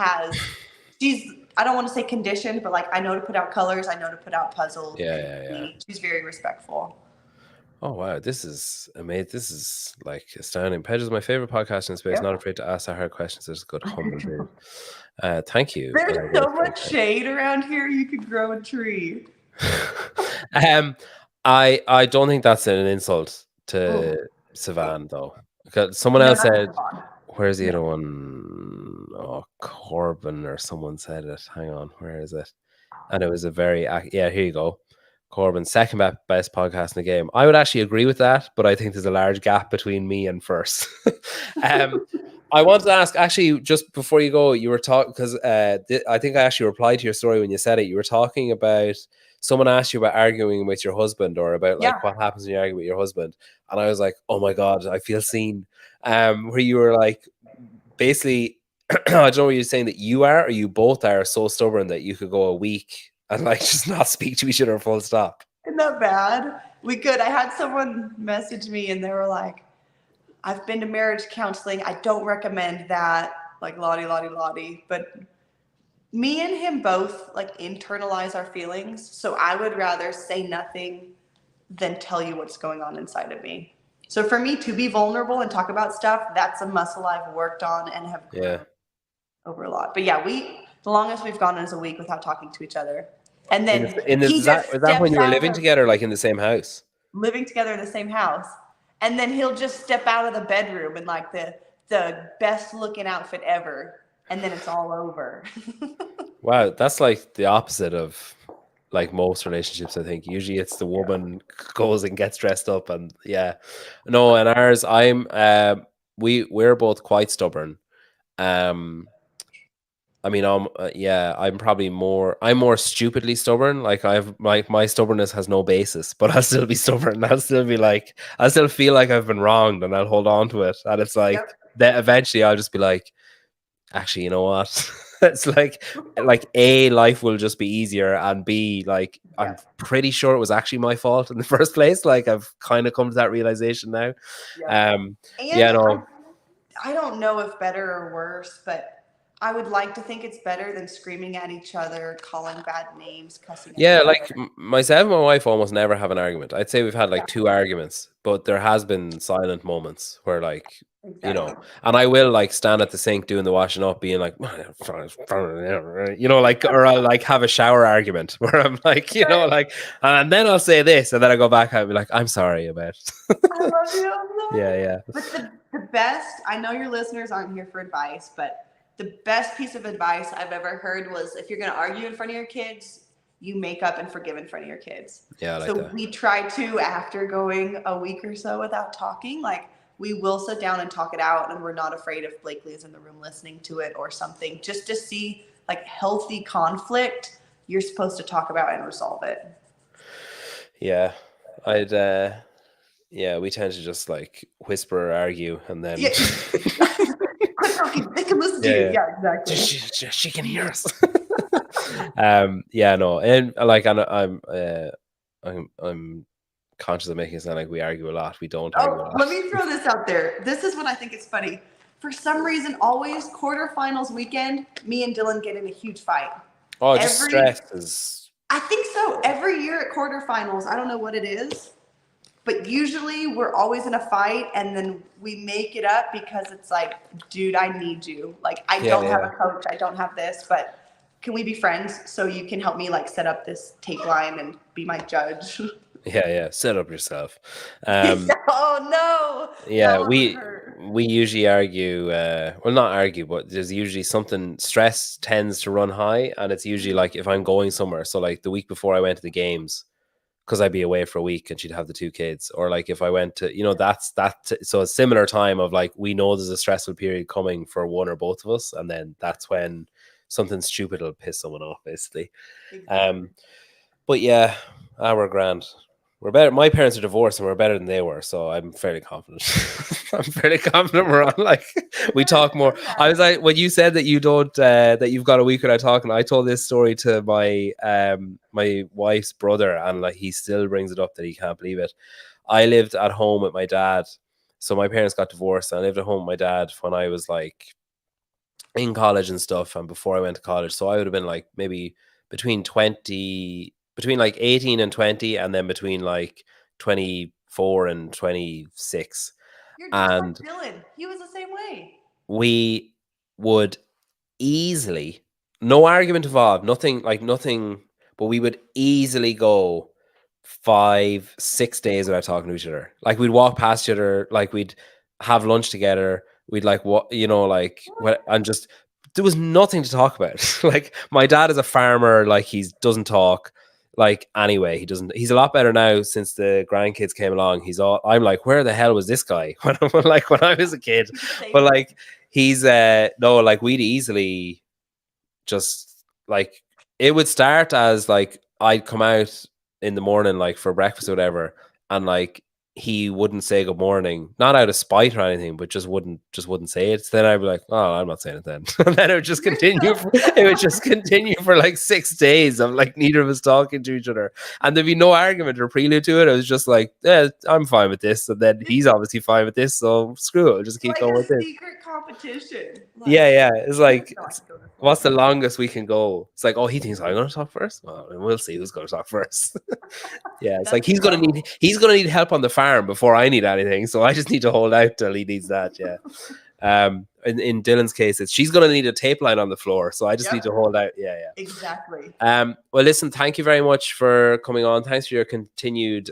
I don't want to say conditioned, but like I know to put out colors, I know to put out puzzles. Yeah. She's very respectful. Oh wow, this is amazing. This is like astounding. Pedro is my favorite podcast in space. Yep. Not afraid to ask that hard questions. There's a good humble dude. Thank you. There's so much shade around here. You could grow a tree. I don't think that's an insult to Savan though. Because someone else said, "Where's the other one?" Oh, Corbin or someone said it. Hang on, where is it? And it was a very here you go. Corbin, second best podcast in the game. I would actually agree with that, but I think there's a large gap between me and first. I wanted to ask, actually, just before you go, you were talking, because I think I actually replied to your story when you said it. You were talking about, someone asked you about arguing with your husband, or about like what happens when you argue with your husband. And I was like, oh my God, I feel seen. Where you were like, basically, I don't know what you're saying, that you are, or you both are so stubborn that you could go a week and like just not speak to each other full stop. Isn't that bad? We could. I had someone message me and they were like, I've been to marriage counseling. I don't recommend that. Like lottie. But me and him both like internalize our feelings. So I would rather say nothing than tell you what's going on inside of me. So for me to be vulnerable and talk about stuff, that's a muscle I've worked on and have grown over a lot. But yeah, the longest we've gone is a week without talking to each other. And then is that when you were living together, like in the same house? Living together in the same house. And then he'll just step out of the bedroom in like the best looking outfit ever. And then it's all over. Wow, that's like the opposite of like most relationships, I think. Usually it's the woman goes and gets dressed up, and and ours, we're both quite stubborn. I mean, I'm probably more stupidly stubborn. Like my stubbornness has no basis, but I'll still be stubborn. I'll still feel like I've been wronged, and I'll hold on to it. And it's like that eventually I'll just be like, actually, you know what? It's like A, life will just be easier, and B, like I'm pretty sure it was actually my fault in the first place. Like I've kind of come to that realization now. I don't know if better or worse, but I would like to think it's better than screaming at each other, calling bad names, cussing at Yeah, each like other. myself and my wife almost never have an argument. I'd say we've had like Yeah. 2 arguments, but there has been silent moments where like, you know, Exactly. and I will like stand at the sink doing the washing up being like, you know, like, or I'll like have a shower argument where I'm like, you know, like, and then I'll say this and then I go back and I'll be like, I'm sorry about it. I love you. I'm sorry. Yeah. But the best, I know your listeners aren't here for advice, but the best piece of advice I've ever heard was if you're going to argue in front of your kids, you make up and forgive in front of your kids. Yeah, I like So that. we try to, after going a week or so without talking, like we will sit down and talk it out, and we're not afraid if Blakely is in the room listening to it or something, just to see like healthy conflict. You're supposed to talk about and resolve it. Yeah, we tend to just like whisper or argue and then Yeah. Quit talking. They can listen to you. Yeah, exactly. she can hear us. Yeah, no, and like I'm conscious of making it sound like we argue a lot. We don't argue a lot. Let me throw this out there. This is what I think is funny. For some reason, always quarterfinals weekend, me and Dylan get in a huge fight. Oh, just stress is. I think so. Every year at quarterfinals, I don't know what it is, but usually we're always in a fight, and then we make it up because it's like, dude, I need you. Like, I don't have a coach. I don't have this, but can we be friends so you can help me like set up this tape line and be my judge? Yeah. Set up yourself. Oh no. Yeah, we usually argue. Well, not argue, but there's usually something. Stress tends to run high, and it's usually like if I'm going somewhere. So like the week before I went to the games, because I'd be away for a week and she'd have the 2 kids, or like if I went to, you know, that's that. So a similar time of like we know there's a stressful period coming for one or both of us, and then that's when something stupid will piss someone off, basically. Exactly. But yeah, we're grand. We're better. My parents are divorced and we're better than they were, so I'm fairly confident. I'm fairly confident we're on. Like we talk more. I was like, when you said that you don't, that you've got a week without talking, I told this story to my my wife's brother, and like he still brings it up that he can't believe it. I lived at home with my dad, so my parents got divorced, and I lived at home with my dad when I was like in college and stuff, and before I went to college. So I would have been like maybe between like 18 and 20, and then between like 24 and 26. You're just And like Dylan. He was the same way. we would easily, no argument involved, nothing, but we would easily go 5-6 days without talking to each other. Like we'd walk past each other, like we'd have lunch together, we'd like what, you know, like and just there was nothing to talk about. Like my dad is a farmer, like he doesn't talk. Like anyway, he's a lot better now since the grandkids came along. I'm like, where the hell was this guy when I was a kid? But like he's no, like we'd easily just like it would start as like I'd come out in the morning like for breakfast or whatever, and like he wouldn't say good morning, not out of spite or anything, but just wouldn't say it. So then I'd be like, oh, I'm not saying it then. And then it would just continue. For like 6 days of like neither of us talking to each other, and there'd be no argument or prelude to it. It was just like, yeah, I'm fine with this, and then he's obviously fine with this, so screw it, I'll just keep like going with this. Secret competition. Like, yeah. It's like, what's the longest we can go? It's like, oh, he thinks I'm going to talk first. Well, we'll see who's going to talk first. Yeah, it's like he's going to need help on the farm before I need anything. So I just need to hold out till he needs that. Yeah. In Dylan's case, she's going to need a tape line on the floor, so I just need to hold out. Yeah. Exactly. Well, listen, thank you very much for coming on. Thanks for your continued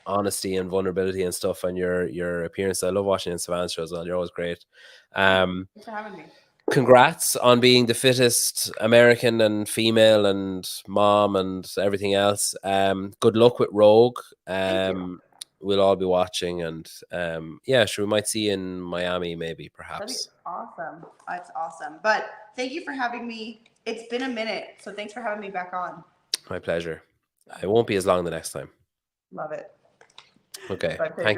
honesty and vulnerability and stuff, and your appearance. I love watching in Savannah shows. You're always great. Thanks for having me. Congrats on being the fittest American and female and mom and everything else. Good luck with Rogue. We'll all be watching, and sure, we might see you in Miami, maybe, perhaps. That'd be awesome. That's awesome. But thank you for having me. It's been a minute, so thanks for having me back on. My pleasure. It won't be as long the next time. Love it. Okay. Thank you.